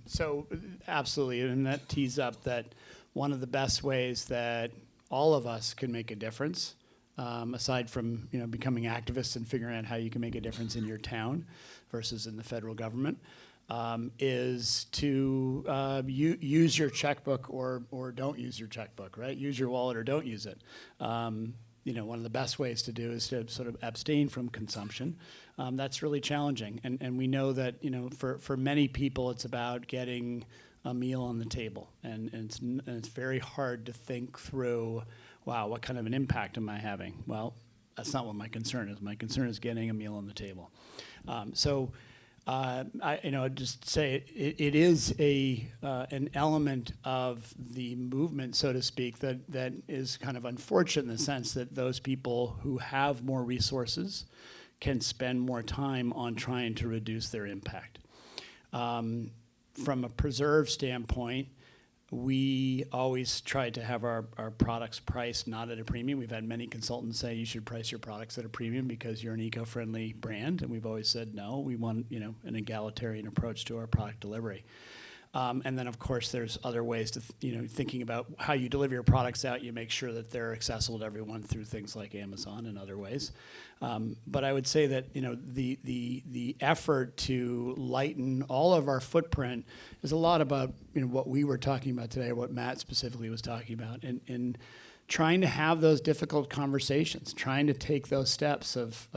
So absolutely, and that tees up that one of the best ways that all of us can make a difference, aside from becoming activists and figuring out how you can make a difference in your town versus in the federal government, is to use your checkbook or don't use your checkbook, right? Use your wallet or don't use it. One of the best ways to do is to sort of abstain from consumption. That's really challenging, and we know that for many people it's about getting a meal on the table, and it's very hard to think through, wow, what kind of an impact am I having? Well, that's not what my concern is. My concern is getting a meal on the table. I'd just say it is an element of the movement, so to speak, that is kind of unfortunate in the sense that those people who have more resources can spend more time on trying to reduce their impact. From a Preserve standpoint, we always try to have our products priced not at a premium. We've had many consultants say you should price your products at a premium because you're an eco-friendly brand, and we've always said no. We want an egalitarian approach to our product delivery. And then, of course, there's other ways to thinking about how you deliver your products out. You make sure that they're accessible to everyone through things like Amazon and other ways. But I would say that the effort to lighten all of our footprint is a lot about what we were talking about today, or what Matt specifically was talking about, and trying to have those difficult conversations, trying to take those steps of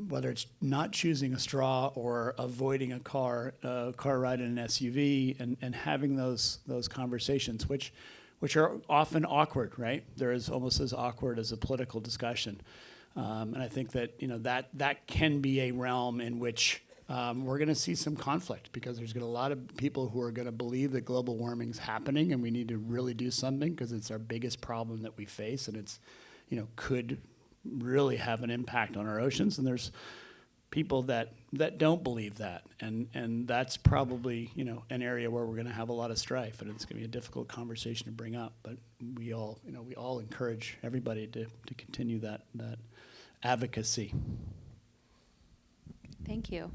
whether it's not choosing a straw or avoiding a car ride in an SUV, and having those conversations, which are often awkward, right? They're almost as awkward as a political discussion. And I think that that can be a realm in which we're going to see some conflict, because there's going to be a lot of people who are going to believe that global warming is happening and we need to really do something because it's our biggest problem that we face, and it's could really have an impact on our oceans. And there's people that don't believe that, and that's probably an area where we're going to have a lot of strife, and it's going to be a difficult conversation to bring up. But we all encourage everybody to continue that advocacy. Thank you.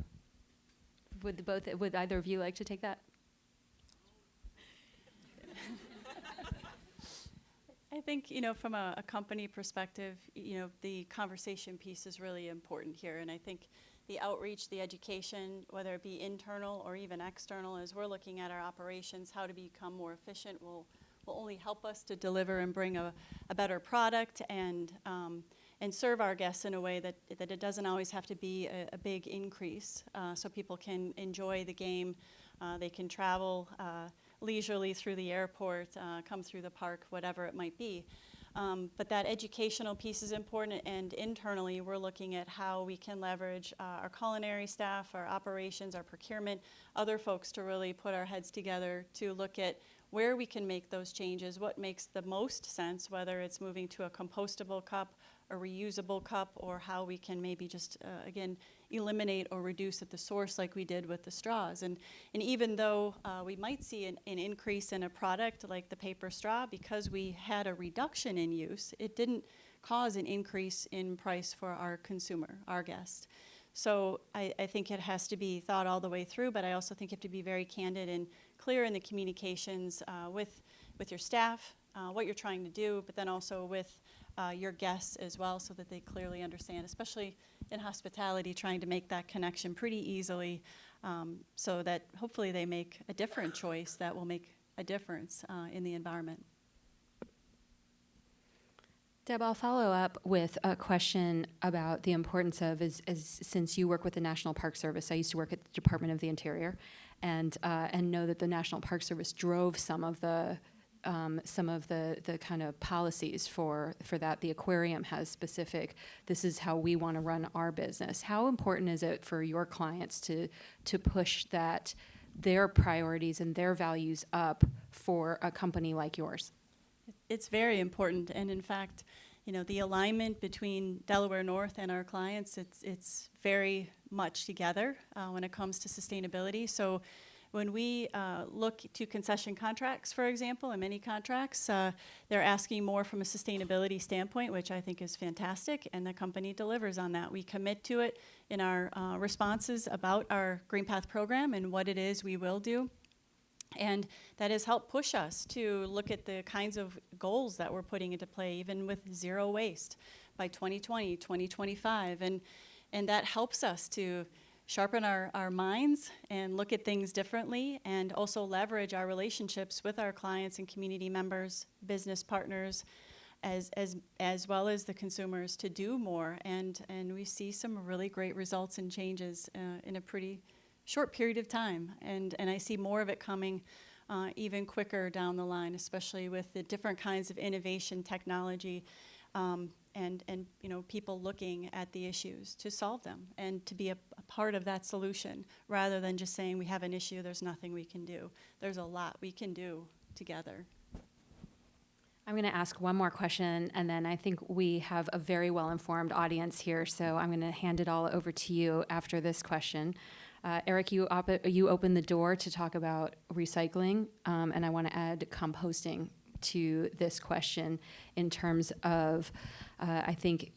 Would either of you like to take that? I think, from a company perspective, the conversation piece is really important here. And I think the outreach, the education, whether it be internal or even external, as we're looking at our operations, how to become more efficient will only help us to deliver and bring a better product and serve our guests in a way that it doesn't always have to be a big increase, so people can enjoy the game. They can travel leisurely through the airport, come through the park, whatever it might be. But that educational piece is important, and internally we're looking at how we can leverage our culinary staff, our operations, our procurement, other folks to really put our heads together to look at where we can make those changes, what makes the most sense, whether it's moving to a compostable cup, a reusable cup, or how we can maybe just, again, eliminate or reduce at the source like we did with the straws. And even though we might see an increase in a product like the paper straw, because we had a reduction in use, it didn't cause an increase in price for our consumer, our guest. So I think it has to be thought all the way through, but I also think you have to be very candid and clear in the communications with your staff, what you're trying to do, but then also with your guests as well, so that they clearly understand, especially in hospitality, trying to make that connection pretty easily, so that hopefully they make a different choice that will make a difference in the environment. Deb, I'll follow up with a question about the importance of, since you work with the National Park Service, I used to work at the Department of the Interior, and know that the National Park Service drove some of the kind of policies for that. The aquarium has specific, this is how we want to run our business. How important is it for your clients to push that, their priorities and their values up for a company like yours? It's very important, and in fact, the alignment between Delaware North and our clients, it's very much together when it comes to sustainability. So when we look to concession contracts, for example, and many contracts, they're asking more from a sustainability standpoint, which I think is fantastic, and the company delivers on that. We commit to it in our responses about our Green Path program and what it is we will do. And that has helped push us to look at the kinds of goals that we're putting into play, even with zero waste by 2020, 2025. And that helps us to sharpen our minds and look at things differently, and also leverage our relationships with our clients and community members, business partners, as well as the consumers to do more. And we see some really great results and changes in a pretty short period of time, and I see more of it coming even quicker down the line, especially with the different kinds of innovation, technology, and people looking at the issues to solve them and to be a part of that solution, rather than just saying we have an issue, there's nothing we can do. There's a lot we can do together. I'm going to ask one more question, and then I think we have a very well-informed audience here, so I'm going to hand it all over to you after this question. Eric, you opened the door to talk about recycling, and I want to add composting to this question in terms of, I think,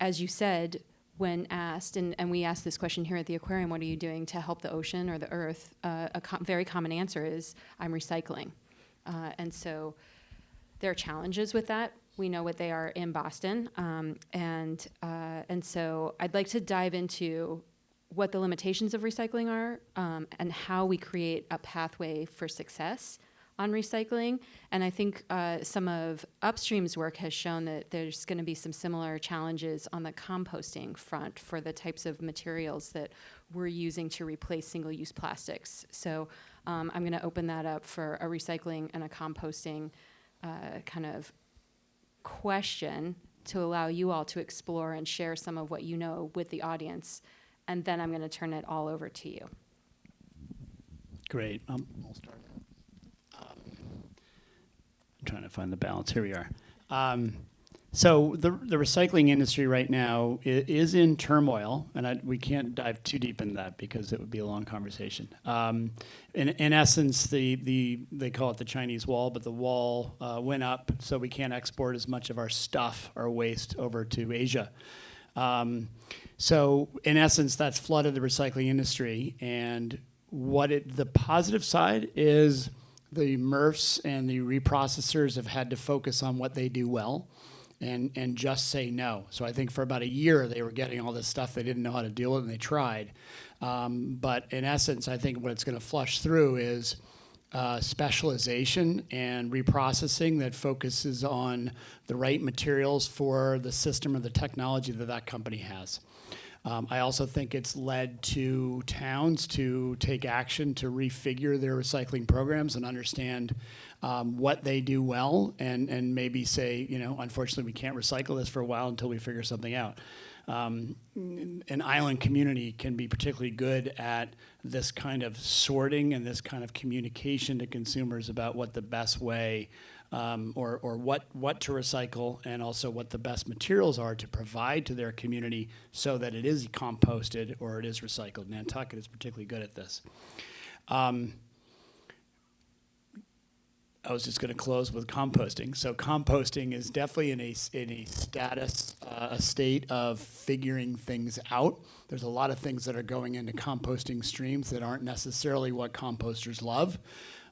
as you said, when asked, and we asked this question here at the aquarium, what are you doing to help the ocean or the earth? Very common answer is, I'm recycling. And so there are challenges with that. We know what they are in Boston. And so I'd like to dive into what the limitations of recycling are, and how we create a pathway for success on recycling. And I think some of Upstream's work has shown that there's going to be some similar challenges on the composting front for the types of materials that we're using to replace single-use plastics. So I'm going to open that up for a recycling and a composting kind of question to allow you all to explore and share some of what you know with the audience. And then I'm going to turn it all over to you. Great. I'll start. I'm trying to find the balance. Here we are. So the recycling industry right now is in turmoil, and we can't dive too deep into that because it would be a long conversation. In essence, they call it the Chinese wall, but the wall went up, so we can't export as much of our stuff, our waste, over to Asia. So in essence, that's flooded the recycling industry, and the positive side is the MRFs and the reprocessors have had to focus on what they do well and just say no. So I think for about a year they were getting all this stuff they didn't know how to deal with, and they tried. But in essence, I think what it's going to flush through is specialization and reprocessing that focuses on the right materials for the system or the technology that that company has. I also think it's led to towns to take action to refigure their recycling programs and understand what they do well, and maybe say, you know, unfortunately we can't recycle this for a while until we figure something out. An island community can be particularly good at this kind of sorting and this kind of communication to consumers about what the best way or what to recycle, and also what the best materials are to provide to their community so that it is composted or it is recycled. Nantucket is particularly good at this. I was just going to close with composting. So composting is definitely in a status, a state of figuring things out. There's a lot of things that are going into composting streams that aren't necessarily what composters love.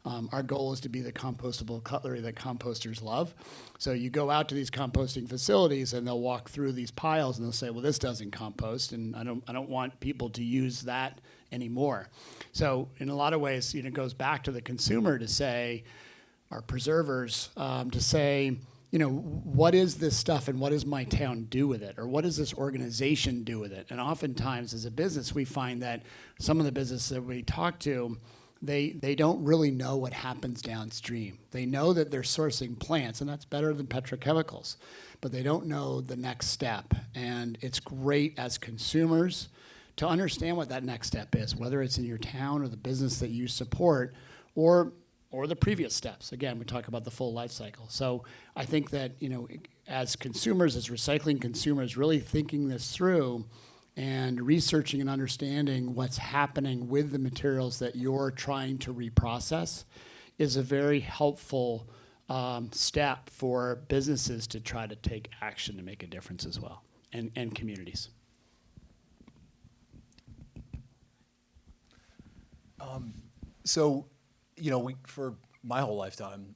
Our goal is to be the compostable cutlery that composters love. So you go out to these composting facilities and they'll walk through these piles and they'll say, well, this doesn't compost, and I don't want people to use that anymore. So in a lot of ways, you know, it goes back to the consumer to say, our preservers, to say, you know, what is this stuff and what does my town do with it? Or what does this organization do with it? And oftentimes as a business, we find that some of the businesses that we talk to, they don't really know what happens downstream. They know that they're sourcing plants, and that's better than petrochemicals, but they don't know the next step. And it's great as consumers to understand what that next step is, whether it's in your town or the business that you support, or the previous steps. Again, we talk about the full life cycle. So I think that, you know, as consumers, as recycling consumers, really thinking this through and researching and understanding what's happening with the materials that you're trying to reprocess is a very helpful step for businesses to try to take action to make a difference as well, and communities. So, you know, for my whole lifetime,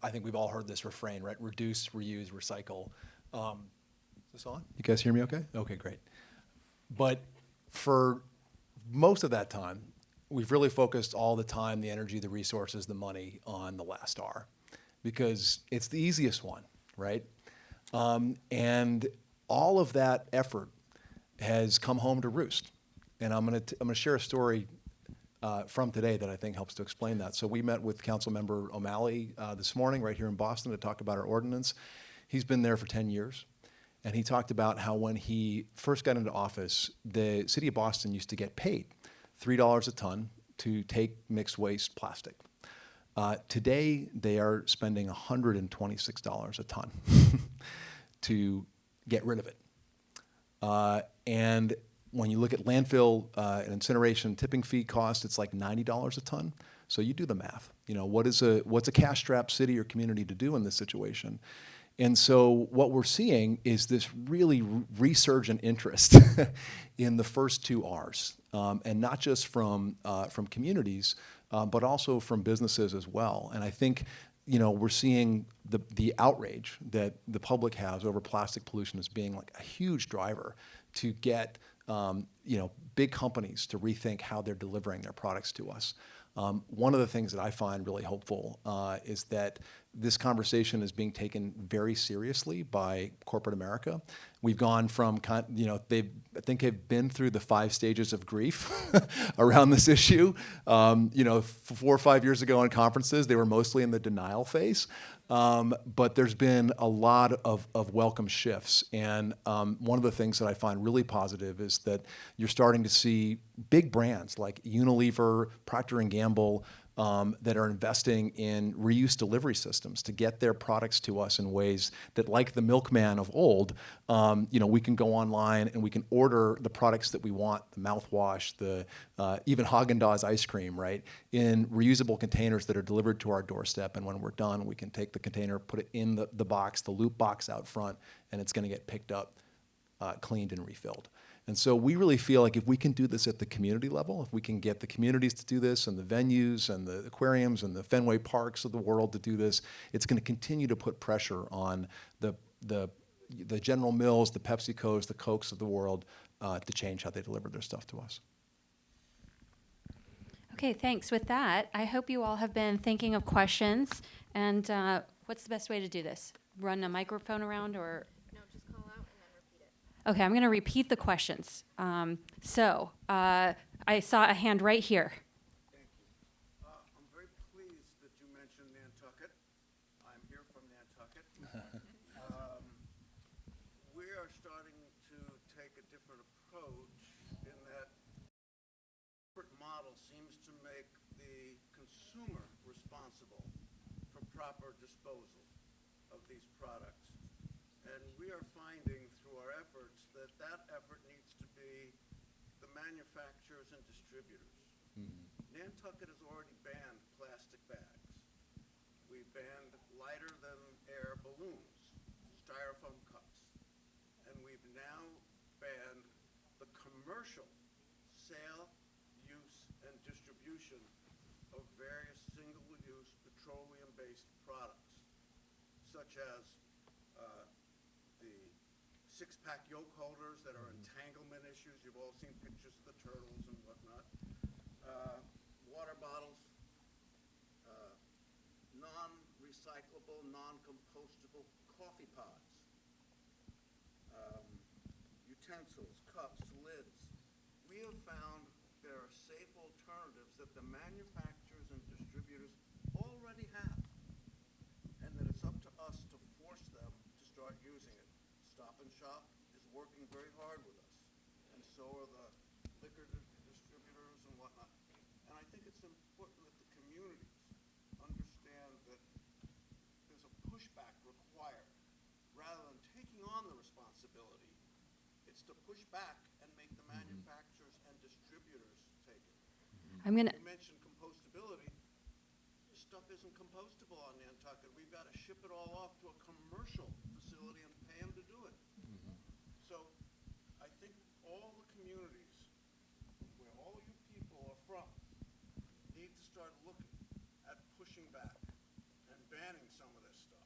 I think we've all heard this refrain, right? Reduce, reuse, recycle. Is this on? You guys hear me okay? Okay, great. But for most of that time, we've really focused all the time, the energy, the resources, the money on the last R, because it's the easiest one, right? And all of that effort has come home to roost. And I'm gonna share a story from today that I think helps to explain that. So we met with Councilmember O'Malley this morning right here in Boston to talk about our ordinance. He's been there for 10 years. And he talked about how when he first got into office, the city of Boston used to get paid $3 a ton to take mixed waste plastic. Today, they are spending $126 a ton to get rid of it. And when you look at landfill and incineration tipping fee cost, it's like $90 a ton. So you do the math. You know, what's a cash-strapped city or community to do in this situation? And so what we're seeing is this really resurgent interest in the first two R's, and not just from communities, but also from businesses as well. And I think, you know, we're seeing the outrage that the public has over plastic pollution as being like a huge driver to get you know, big companies to rethink how they're delivering their products to us. One of the things that I find really hopeful is that this conversation is being taken very seriously by corporate America. We've gone from, you know, I think they've been through the 5 stages of grief around this issue. You know, 4 or 5 years ago in conferences, they were mostly in the denial phase. But there's been a lot of welcome shifts. And one of the things that I find really positive is that you're starting to see big brands like Unilever, Procter & Gamble, that are investing in reuse delivery systems to get their products to us in ways that, like the milkman of old, you know, we can go online and we can order the products that we want, the mouthwash, the even Haagen-Dazs ice cream, right, in reusable containers that are delivered to our doorstep. And when we're done, we can take the container, put it in the box, the loop box out front, and it's going to get picked up, cleaned, and refilled. And so we really feel like if we can do this at the community level, if we can get the communities to do this and the venues and the aquariums and the Fenway parks of the world to do this, it's going to continue to put pressure on the General Mills, the PepsiCos, the Cokes of the world to change how they deliver their stuff to us. Okay, thanks. With that, I hope you all have been thinking of questions. And what's the best way to do this? Run a microphone around or? No, just call out and then repeat it. Okay, I'm going to repeat the questions. I saw a hand right here. Thank you. I'm very pleased that you mentioned Nantucket. I'm here from Nantucket. We are starting to take a different approach in that corporate model seems to make the consumer responsible for proper disposal of these products. And we are finding through our efforts that that effort needs to be the manufacturers and distributors. Nantucket has already banned plastic bags. We banned lighter than air balloons, styrofoam cups. And we've now banned the commercial sale, use, and distribution of various single-use petroleum-based products, such as the six-pack yoke holders that are entanglement issues. You've all seen pictures of the turtles and whatnot. Water bottles, non-recyclable, non-compostable coffee pods, utensils, cups, lids. We have found there are safe alternatives that the manufacturers and distributors already have, and that it's up to us to force them to start using it. Stop and Shop is working very hard with us, and so are the liquor distributors and whatnot. And I think it's important that the communities understand that there's a pushback required. Rather than taking on the responsibility, it's to push back and make the manufacturers and distributors take it. I'm going to. You mentioned compostability. This stuff isn't compostable on Nantucket. We've got to ship it all off to a commercial facility and pay them to do it. So I think all the communities where all you people are from need to start looking at pushing back and banning some of this stuff.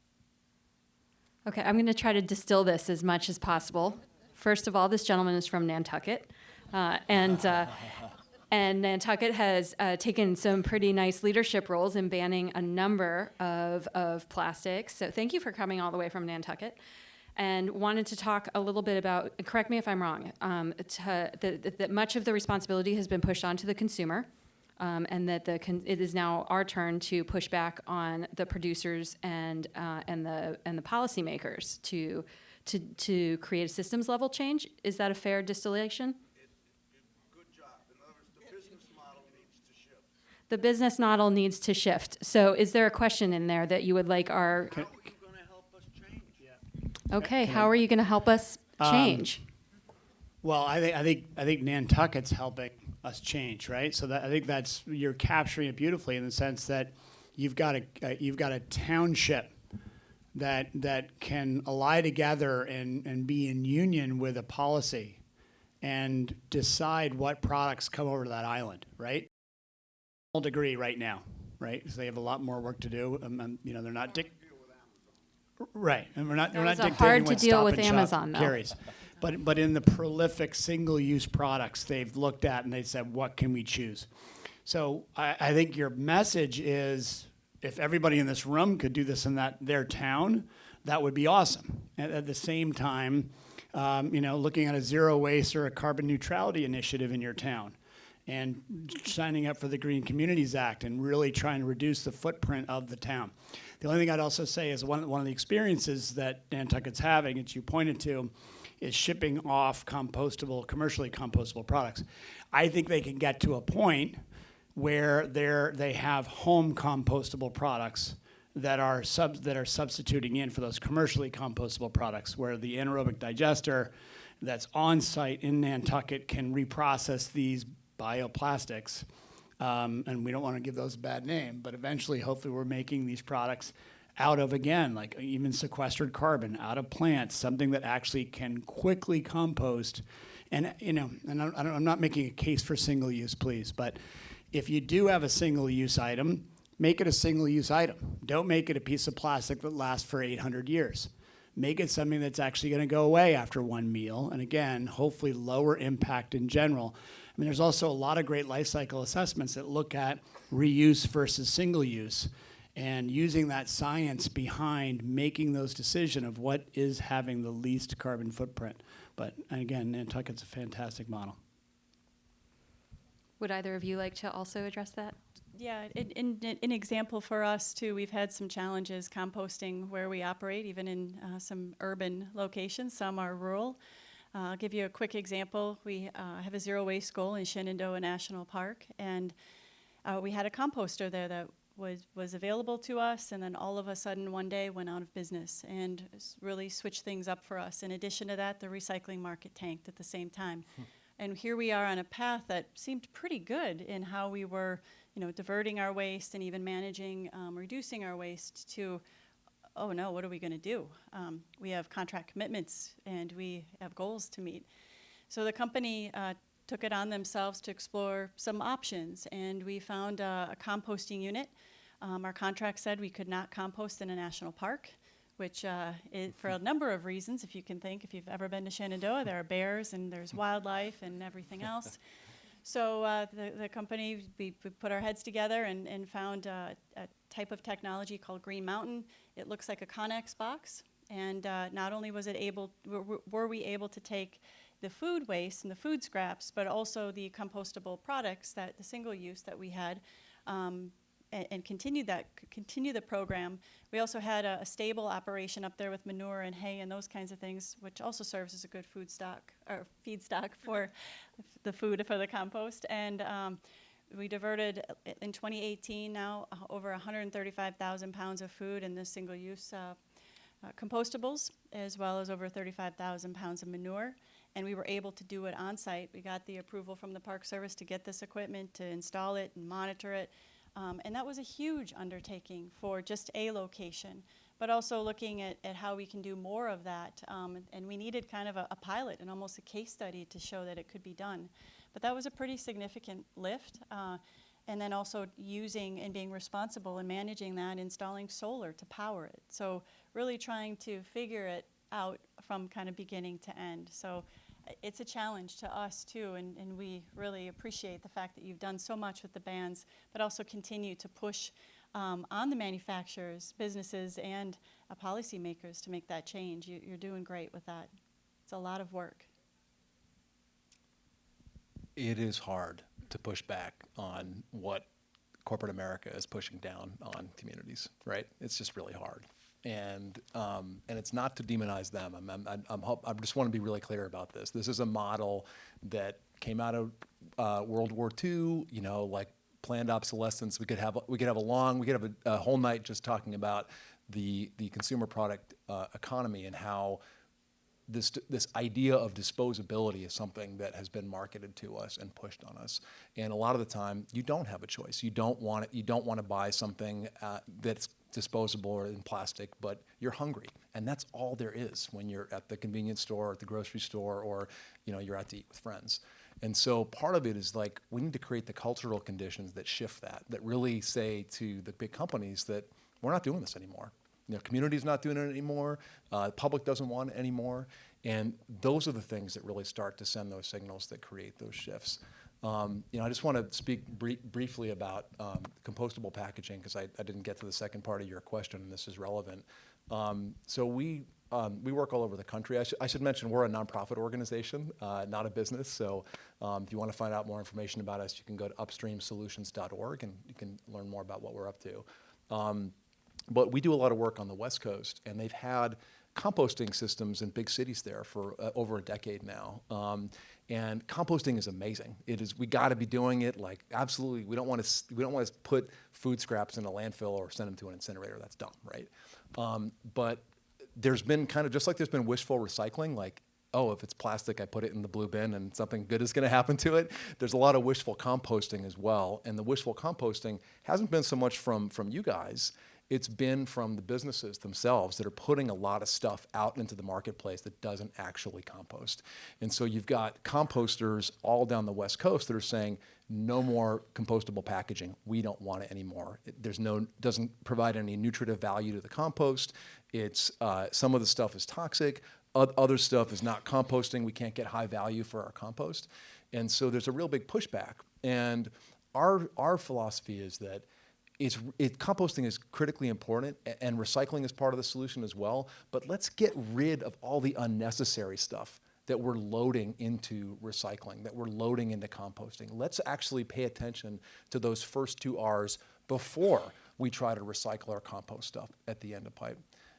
Okay, I'm going to try to distill this as much as possible. First of all, this gentleman is from Nantucket, and Nantucket has taken some pretty nice leadership roles in banning a number of plastics. So thank you for coming all the way from Nantucket. And wanted to talk a little bit about, correct me if I'm wrong, that much of the responsibility has been pushed onto the consumer, and that it is now our turn to push back on the producers and the policymakers to create a systems level change. Is that a fair distillation? Good job. In other words, the business model needs to shift. The business model needs to shift. So is there a question in there that you would like our? How are you going to help us change? Okay, how are you going to help us change? Well, I think Nantucket's helping us change, right? So I think that's, you're capturing it beautifully in the sense that you've got a township that can ally together and be in union with a policy and decide what products come over to that island, right? Full degree right now, right? So they have a lot more work to do. They're not right, and we're not dictating hard to what deal Stop with and Shop Amazon, though. carries. But in the prolific single-use products, they've looked at and they said, what can we choose? So I think your message is, if everybody in this room could do this in their town, that would be awesome. And at the same time, looking at a zero waste or a carbon neutrality initiative in your town, and signing up for the Green Communities Act and really trying to reduce the footprint of the town. The only thing I'd also say is one of the experiences that Nantucket's having, as you pointed to, is shipping off commercially compostable products. I think they can get to a point where they have home compostable products that are substituting in for those commercially compostable products, where the anaerobic digester that's on site in Nantucket can reprocess these bioplastics, and we don't want to give those a bad name, but eventually, hopefully, we're making these products out of, again, like even sequestered carbon, out of plants, something that actually can quickly compost. And, and I'm not making a case for single use, please, but if you do have a single use item, make it a single use item. Don't make it a piece of plastic that lasts for 800 years. Make it something that's actually going to go away after one meal. And again, hopefully lower impact in general. I mean, there's also a lot of great life cycle assessments that look at reuse versus single use, and using that science behind making those decisions of what is having the least carbon footprint. But again, Nantucket's a fantastic model. Would either of you like to also address that? Yeah, an example for us too, we've had some challenges composting where we operate, even in some urban locations, some are rural. I'll give you a quick example. We have a zero waste goal in Shenandoah National Park, and we had a composter there that was available to us, and then all of a sudden one day went out of business and really switched things up for us. In addition to that, the recycling market tanked at the same time. And here we are on a path that seemed pretty good in how we were, diverting our waste and even managing, reducing our waste to, oh no, what are we going to do? We have contract commitments and we have goals to meet. So the company took it on themselves to explore some options, and we found a composting unit. Our contract said we could not compost in a national park, which for a number of reasons, if you've ever been to Shenandoah, there are bears and there's wildlife and everything else. So the company, we put our heads together and found a type of technology called Green Mountain. It looks like a Connex box, and not only were we able to take the food waste and the food scraps, but also the compostable products, the single use that we had, and continue the program. We also had a stable operation up there with manure and hay and those kinds of things, which also serves as a good feedstock for the food for the compost. And we diverted in 2018 now over 135,000 pounds of food in the single-use compostables, as well as over 35,000 pounds of manure. And we were able to do it on site. We got the approval from the Park Service to get this equipment, to install it and monitor it. And that was a huge undertaking for just a location, but also looking at how we can do more of that. And we needed kind of a pilot and almost a case study to show that it could be done. But that was a pretty significant lift. And then also using and being responsible and managing that, installing solar to power it. So really trying to figure it out from kind of beginning to end. So it's a challenge to us too, and we really appreciate the fact that you've done so much with the bans, but also continue to push on the manufacturers, businesses, and policymakers to make that change. You're doing great with that. It's a lot of work. It is hard to push back on what corporate America is pushing down on communities, right? It's just really hard. And it's not to demonize them. I just want to be really clear about this. This is a model that came out of World War II. Like planned obsolescence. We could have a whole night just talking about the consumer product economy and how this idea of disposability is something that has been marketed to us and pushed on us. And a lot of the time, you don't have a choice. You don't want to buy something that's disposable or in plastic, but you're hungry. And that's all there is when you're at the convenience store or at the grocery store, or you're out to eat with friends. And so part of it is like we need to create the cultural conditions that shift that really say to the big companies that we're not doing this anymore. Community's not doing it anymore. The public doesn't want it anymore. And those are the things that really start to send those signals that create those shifts. I just want to speak briefly about compostable packaging, because I didn't get to the second part of your question, and this is relevant. So we work all over the country. I should mention we're a nonprofit organization, not a business. So if you want to find out more information about us, you can go to upstreamsolutions.org, and you can learn more about what we're up to. But we do a lot of work on the West Coast, and they've had composting systems in big cities there for over a decade now. And composting is amazing. We got to be doing it. Like, absolutely, we don't want to put food scraps in a landfill or send them to an incinerator. That's dumb, right? But there's been kind of, just like there's been wishful recycling, like, oh, if it's plastic, I put it in the blue bin and something good is going to happen to it. There's a lot of wishful composting as well. And the wishful composting hasn't been so much from you guys. it's been from the businesses themselves that are putting a lot of stuff out into the marketplace that doesn't actually compost. And so you've got composters all down the West Coast that are saying, no more compostable packaging. We don't want it anymore. Doesn't provide any nutritive value to the compost. It's some of the stuff is toxic. Other stuff is not composting. We can't get high value for our compost. And so there's a real big pushback. And our philosophy is that composting is critically important, and recycling is part of the solution as well. But let's get rid of all the unnecessary stuff that we're loading into recycling, that we're loading into composting. Let's actually pay attention to those first 2 R's before we try to recycle our compost stuff at the end of pipe.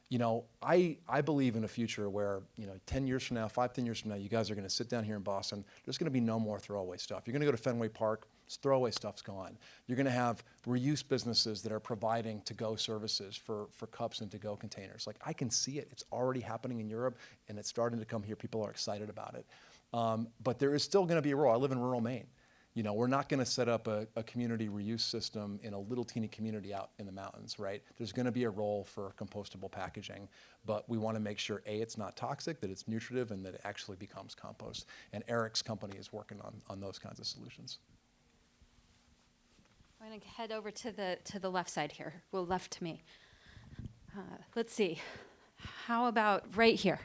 You know, I believe in a future where, 10 years from now, 5-10 years from now, you guys are gonna sit down here in Boston, there's gonna be no more throwaway stuff. You're gonna go to Fenway Park, throwaway stuff's gone. You're gonna have reuse businesses that are providing to-go services for cups and to-go containers. Like, I can see it. It's already happening in Europe, and it's starting to come here. People are excited about it. But there is still gonna be a role. I live in rural Maine. We're not gonna set up a community reuse system in a little teeny community out in the mountains, right? There's gonna be a role for compostable packaging, but we wanna make sure, A, it's not toxic, that it's nutritive, and that it actually becomes compost. And Eric's company is working on those kinds of solutions. I'm going to head over to the left side here. Well, left to me. Let's see. How about right here?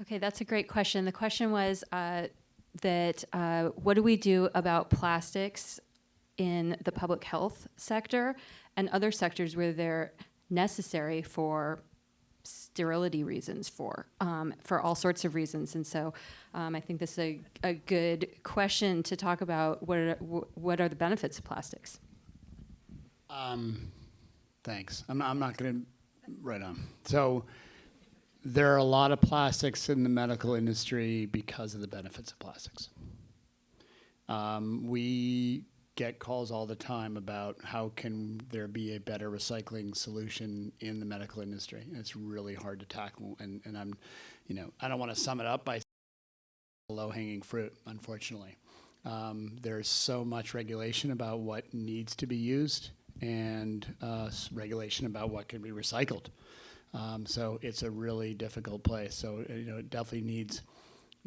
Okay, that's a great question. The question was what do we do about plastics in the public health sector and other sectors where they're necessary for sterility reasons, for all sorts of reasons. And so I think this is a good question to talk about what are the benefits of plastics. Thanks. I'm not going to, right on. So there are a lot of plastics in the medical industry because of the benefits of plastics. We get calls all the time about how can there be a better recycling solution in the medical industry. And it's really hard to tackle. And I'm, I don't want to sum it up by low-hanging fruit, unfortunately. There's so much regulation about what needs to be used and regulation about what can be recycled. So it's a really difficult place. So, it definitely needs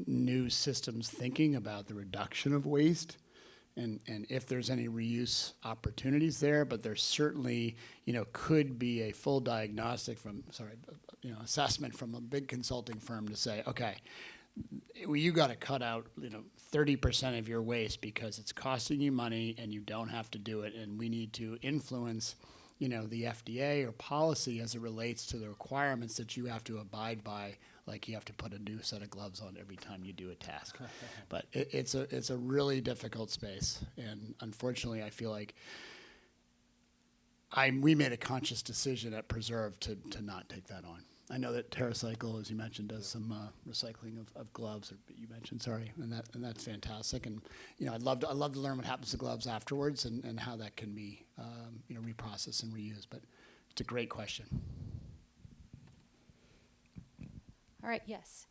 new systems thinking about the reduction of waste and if there's any reuse opportunities there, but there certainly, could be a full diagnostic assessment from a big consulting firm to say, okay, you got to cut out, 30% of your waste because it's costing you money and you don't have to do it. And we need to influence the FDA or policy as it relates to the requirements that you have to abide by, like you have to put a new set of gloves on every time you do a task. But it's a really difficult space, and unfortunately, I feel like we made a conscious decision at Preserve to not take that on. I know that TerraCycle, as you mentioned, does some recycling of gloves, or you mentioned, sorry, and that's fantastic. And I'd love to learn what happens to gloves afterwards and how that can be reprocessed and reused. But it's a great question. All right, yes.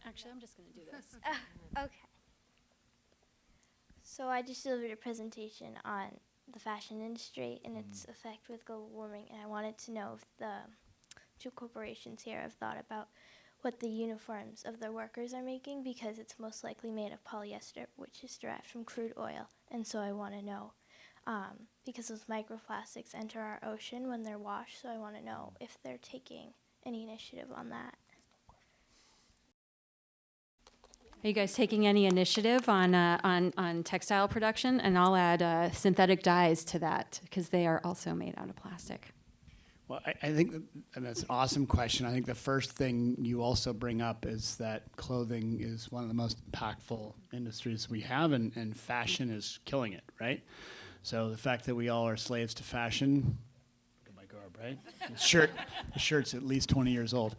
Actually, I'm just going to do this. Okay. So I just delivered a presentation on the fashion industry and its effect with global warming, and I wanted to know if the two corporations here have thought about what the uniforms of their workers are making, because it's most likely made of polyester, which is derived from crude oil. And so I want to know, because those microplastics enter our ocean when they're washed, so I want to know if they're taking any initiative on that. Are you guys taking any initiative on textile production? And I'll add synthetic dyes to that, because they are also made out of plastic. Well, I think that's an awesome question. I think the first thing you also bring up is that clothing is one of the most impactful industries we have, and fashion is killing it, right? So the fact that we all are slaves to fashion, look at my garb, right? The shirt's at least 20 years old.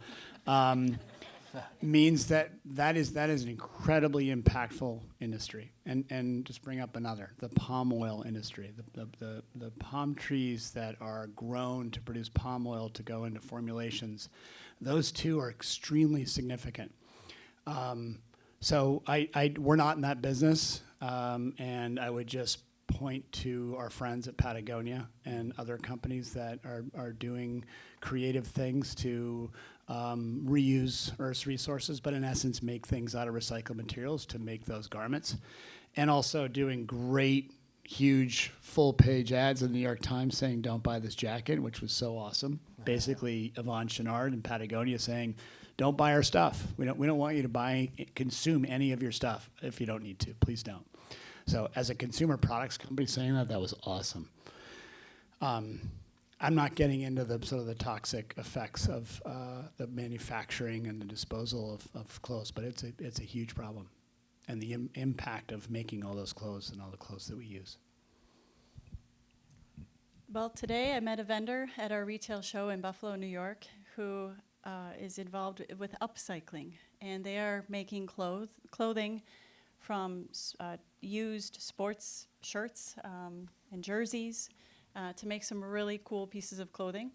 means that is an incredibly impactful industry. And just bring up another, the palm oil industry, the palm trees that are grown to produce palm oil to go into formulations. Those two are extremely significant. So we're not in that business, and I would just point to our friends at Patagonia and other companies that are doing creative things to reuse Earth's resources, but in essence make things out of recycled materials to make those garments. And also doing great, huge, full-page ads in the New York Times saying, "Don't buy this jacket," which was so awesome. Basically, Yvonne Chouinard and Patagonia saying, "Don't buy our stuff. We don't want you to consume any of your stuff if you don't need to. Please don't." So as a consumer products company saying that was awesome. I'm not getting into the sort of the toxic effects of the manufacturing and the disposal of clothes, but it's a huge problem, and the impact of making all those clothes and all the clothes that we use. Well, today I met a vendor at our retail show in Buffalo, New York, who is involved with upcycling, and they are making clothing from used sports shirts and jerseys to make some really cool pieces of clothing.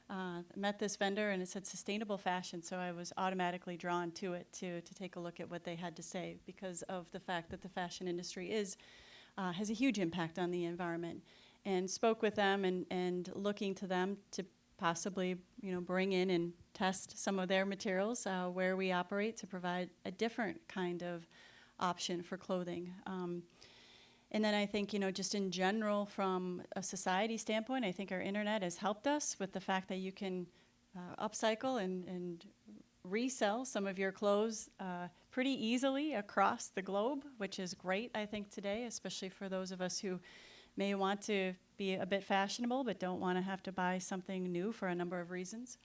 I met this vendor and it said sustainable fashion, so I was automatically drawn to it to take a look at what they had to say, because of the fact that the fashion industry has a huge impact on the environment. And spoke with them and looking to them to possibly bring in and test some of their materials where we operate to provide a different kind of option for clothing. And then I think, just in general, from a society standpoint, I think our internet has helped us with the fact that you can upcycle and resell some of your clothes pretty easily across the globe, which is great, I think, today, especially for those of us who may want to be a bit fashionable but don't want to have to buy something new for a number of reasons.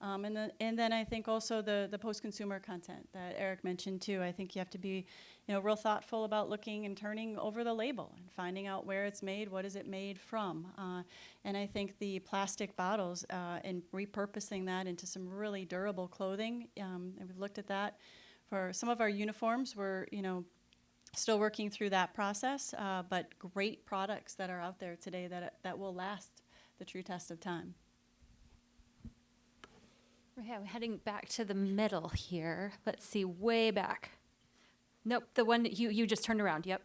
And then I think also the post-consumer content that Eric mentioned too. I think you have to be real thoughtful about looking and turning over the label and finding out where it's made, what is it made from. And I think the plastic bottles and repurposing that into some really durable clothing, and we've looked at that. For some of our uniforms, we're still working through that process, but great products that are out there today that will last the true test of time. Okay, we're heading back to the middle here. Let's see, way back. Nope, the one that you just turned around, yep.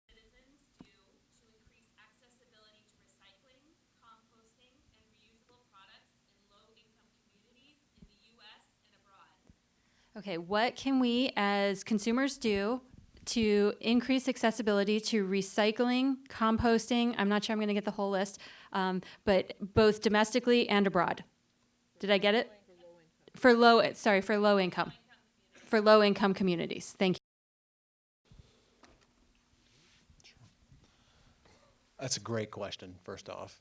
Citizens do to increase accessibility to recycling, composting, and reusable products in low-income communities in the U.S. and abroad? Okay, what can we as consumers do to increase accessibility to recycling, composting? I'm not sure I'm going to get the whole list, but both domestically and abroad. Did I get it? For low income. For low income communities. Thank you. That's a great question, first off.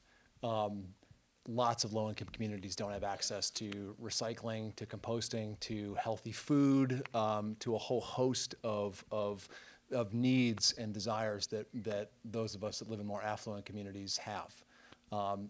Lots of low-income communities don't have access to recycling, to composting, to healthy food, to a whole host of needs and desires that those of us that live in more affluent communities have.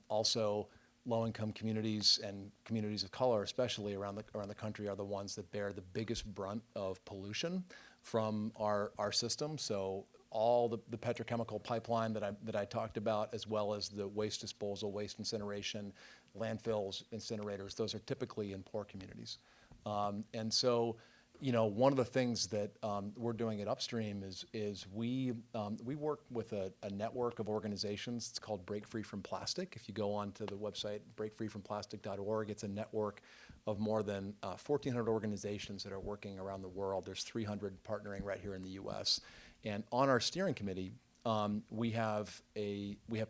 Also, low-income communities and communities of color, especially around the country, are the ones that bear the biggest brunt of pollution from our system. So all the petrochemical pipeline that I talked about, as well as the waste disposal, waste incineration, landfills, incinerators, those are typically in poor communities. And so, one of the things that we're doing at Upstream is we work with a network of organizations. It's called Break Free from Plastic. If you go onto the website, breakfreefromplastic.org, it's a network of more than 1,400 organizations that are working around the world. There's 300 partnering right here in the U.S. And on our steering committee, we have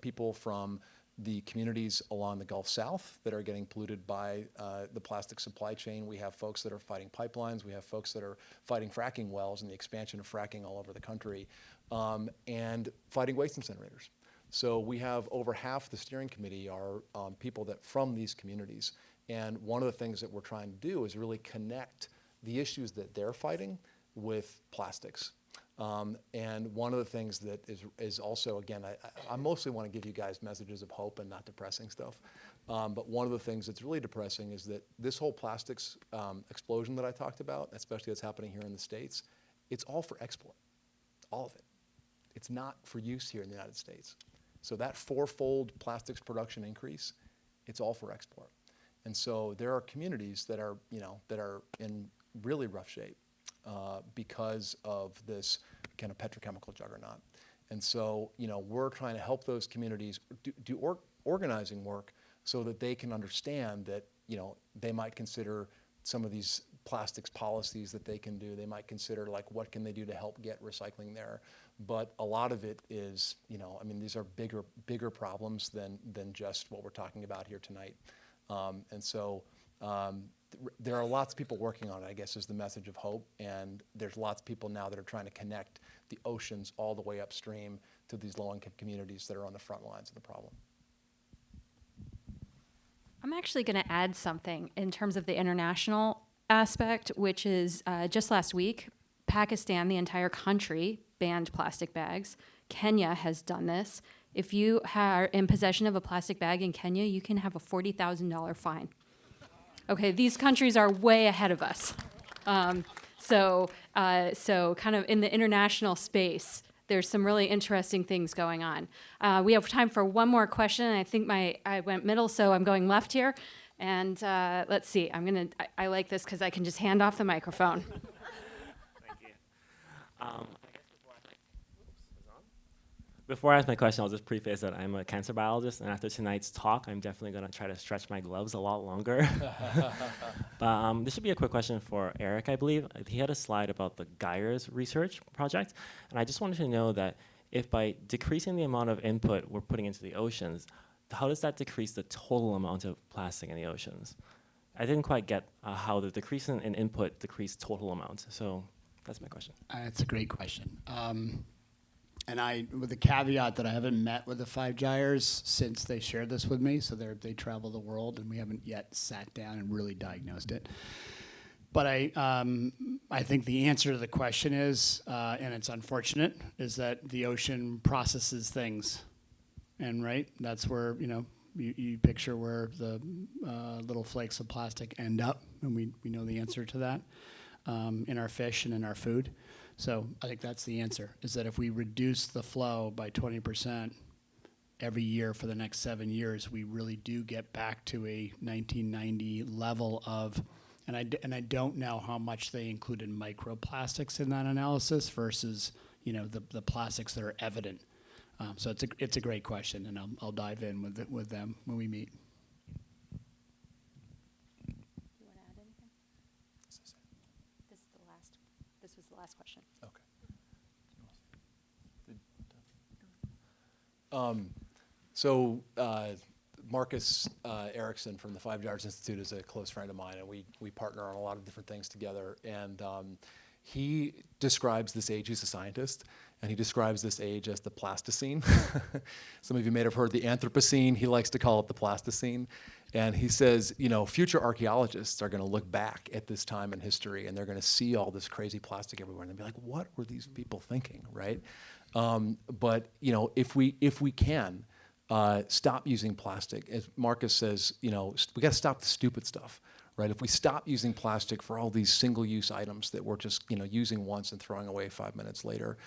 people from the communities along the Gulf South that are getting polluted by the plastic supply chain. We have folks that are fighting pipelines. We have folks that are fighting fracking wells and the expansion of fracking all over the country, and fighting waste incinerators. So we have over half the steering committee are people that from these communities. And one of the things that we're trying to do is really connect the issues that they're fighting with plastics. And one of the things that is also, again, I mostly want to give you guys messages of hope and not depressing stuff. But one of the things that's really depressing is that this whole plastics explosion that I talked about, especially that's happening here in the States, it's all for export, all of it. It's not for use here in the United States. So that fourfold plastics production increase, it's all for export. And so there are communities that are, that are in really rough shape because of this kind of petrochemical juggernaut. And so, we're trying to help those communities do organizing work so that they can understand that, they might consider some of these plastics policies that they can do. They might consider, like, what can they do to help get recycling there. But a lot of it is, these are bigger problems than just what we're talking about here tonight. And so there are lots of people working on it, I guess, is the message of hope. And there's lots of people now that are trying to connect the oceans all the way upstream to these low-income communities that are on the front lines of the problem. I'm actually going to add something in terms of the international aspect, which is just last week, Pakistan, the entire country, banned plastic bags. Kenya has done this. If you are in possession of a plastic bag in Kenya, you can have a $40,000 fine. Okay, these countries are way ahead of us. So kind of in the international space, there's some really interesting things going on. We have time for one more question. I think I went middle, so I'm going left here. And let's see, I like this because I can just hand off the microphone. Thank you. Before I ask my question, I'll just preface that I'm a cancer biologist, and after tonight's talk, I'm definitely going to try to stretch my gloves a lot longer. But this should be a quick question for Eric, I believe. He had a slide about the Geyers research project, and I just wanted to know that if by decreasing the amount of input we're putting into the oceans, how does that decrease the total amount of plastic in the oceans? I didn't quite get how the decrease in input decreased total amount, so that's my question. That's a great question. And with the caveat that I haven't met with the Five Gyres since they shared this with me, so they travel the world, and we haven't yet sat down and really diagnosed it. But I think the answer to the question is, and it's unfortunate, is that the ocean processes things, and right, that's where you picture where the little flakes of plastic end up, and we know the answer to that in our fish and in our food. So I think that's the answer, is that if we reduce the flow by 20% every year for the next 7 years, we really do get back to a 1990 level of, and I don't know how much they included microplastics in that analysis versus the plastics that are evident. So it's a great question, and I'll dive in with them when we meet. This was the last question. Okay. So Marcus Erickson from the Five Gyres Institute is a close friend of mine, and we partner on a lot of different things together. And he describes this age, he's a scientist, and he describes this age as the Plasticine. Some of you may have heard the Anthropocene. He likes to call it the Plasticine. And he says, future archaeologists are going to look back at this time in history, and they're going to see all this crazy plastic everywhere, and they'll be like, what were these people thinking, right? But if we can stop using plastic, as Marcus says, we got to stop the stupid stuff, right? If we stop using plastic for all these single-use items that we're just using once and throwing away 5 minutes later,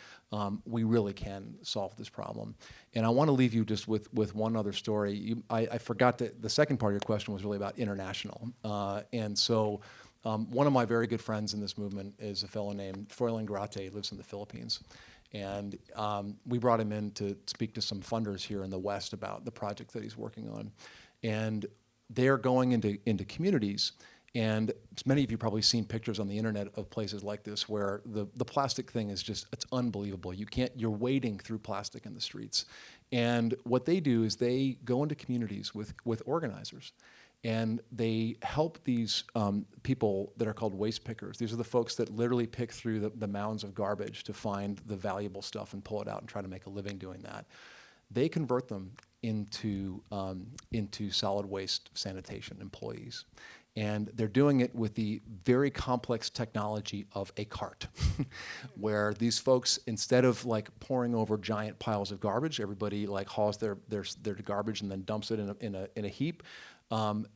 we really can solve this problem. And I want to leave you just with one other story. I forgot that the second part of your question was really about international. And so one of my very good friends in this movement is a fellow named Froilan Grate. He lives in the Philippines. And we brought him in to speak to some funders here in the West about the project that he's working on. And they're going into communities, and many of you probably seen pictures on the internet of places like this where the plastic thing is just, it's unbelievable. You're wading through plastic in the streets. And what they do is they go into communities with organizers, and they help these people that are called waste pickers. These are the folks that literally pick through the mounds of garbage to find the valuable stuff and pull it out and try to make a living doing that. They convert them into solid waste sanitation employees. And they're doing it with the very complex technology of a cart, where these folks, instead of like pouring over giant piles of garbage, everybody like hauls their garbage and then dumps it in a heap.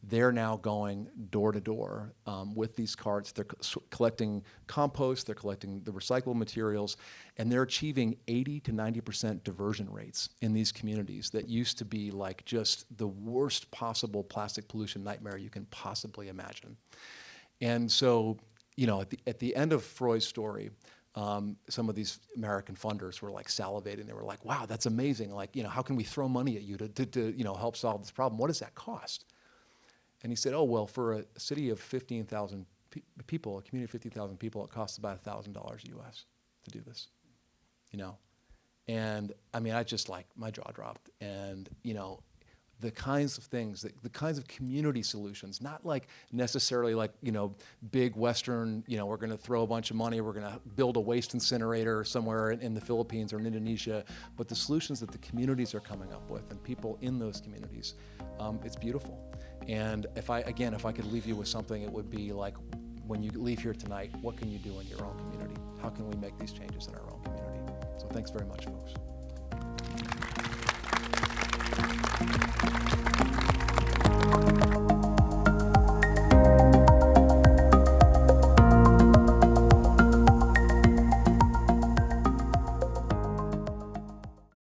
They're now going door to door with these carts. They're collecting compost, they're collecting the recyclable materials, and they're achieving 80 to 90% diversion rates in these communities that used to be like just the worst possible plastic pollution nightmare you can possibly imagine. And so, you know, at the end of Freud's story, some of these American funders were like salivating. They were like, wow, that's amazing. Like, you know, how can we throw money at you to you know, help solve this problem? What does that cost? And he said, oh, well, for a city of 15,000 people, a community of 15,000 people, it costs about $1,000 US to do this, you know? And I mean, I just like, my jaw dropped. And, you know, the kinds of things, the kinds of community solutions, not like necessarily like, you know, big Western, you know, we're going to throw a bunch of money, we're going to build a waste incinerator somewhere in the Philippines or in Indonesia, but the solutions that the communities are coming up with and people in those communities, it's beautiful. And if I could leave you with something, it would be like, when you leave here tonight, what can you do in your own community? How can we make these changes in our own community? So thanks very much, folks.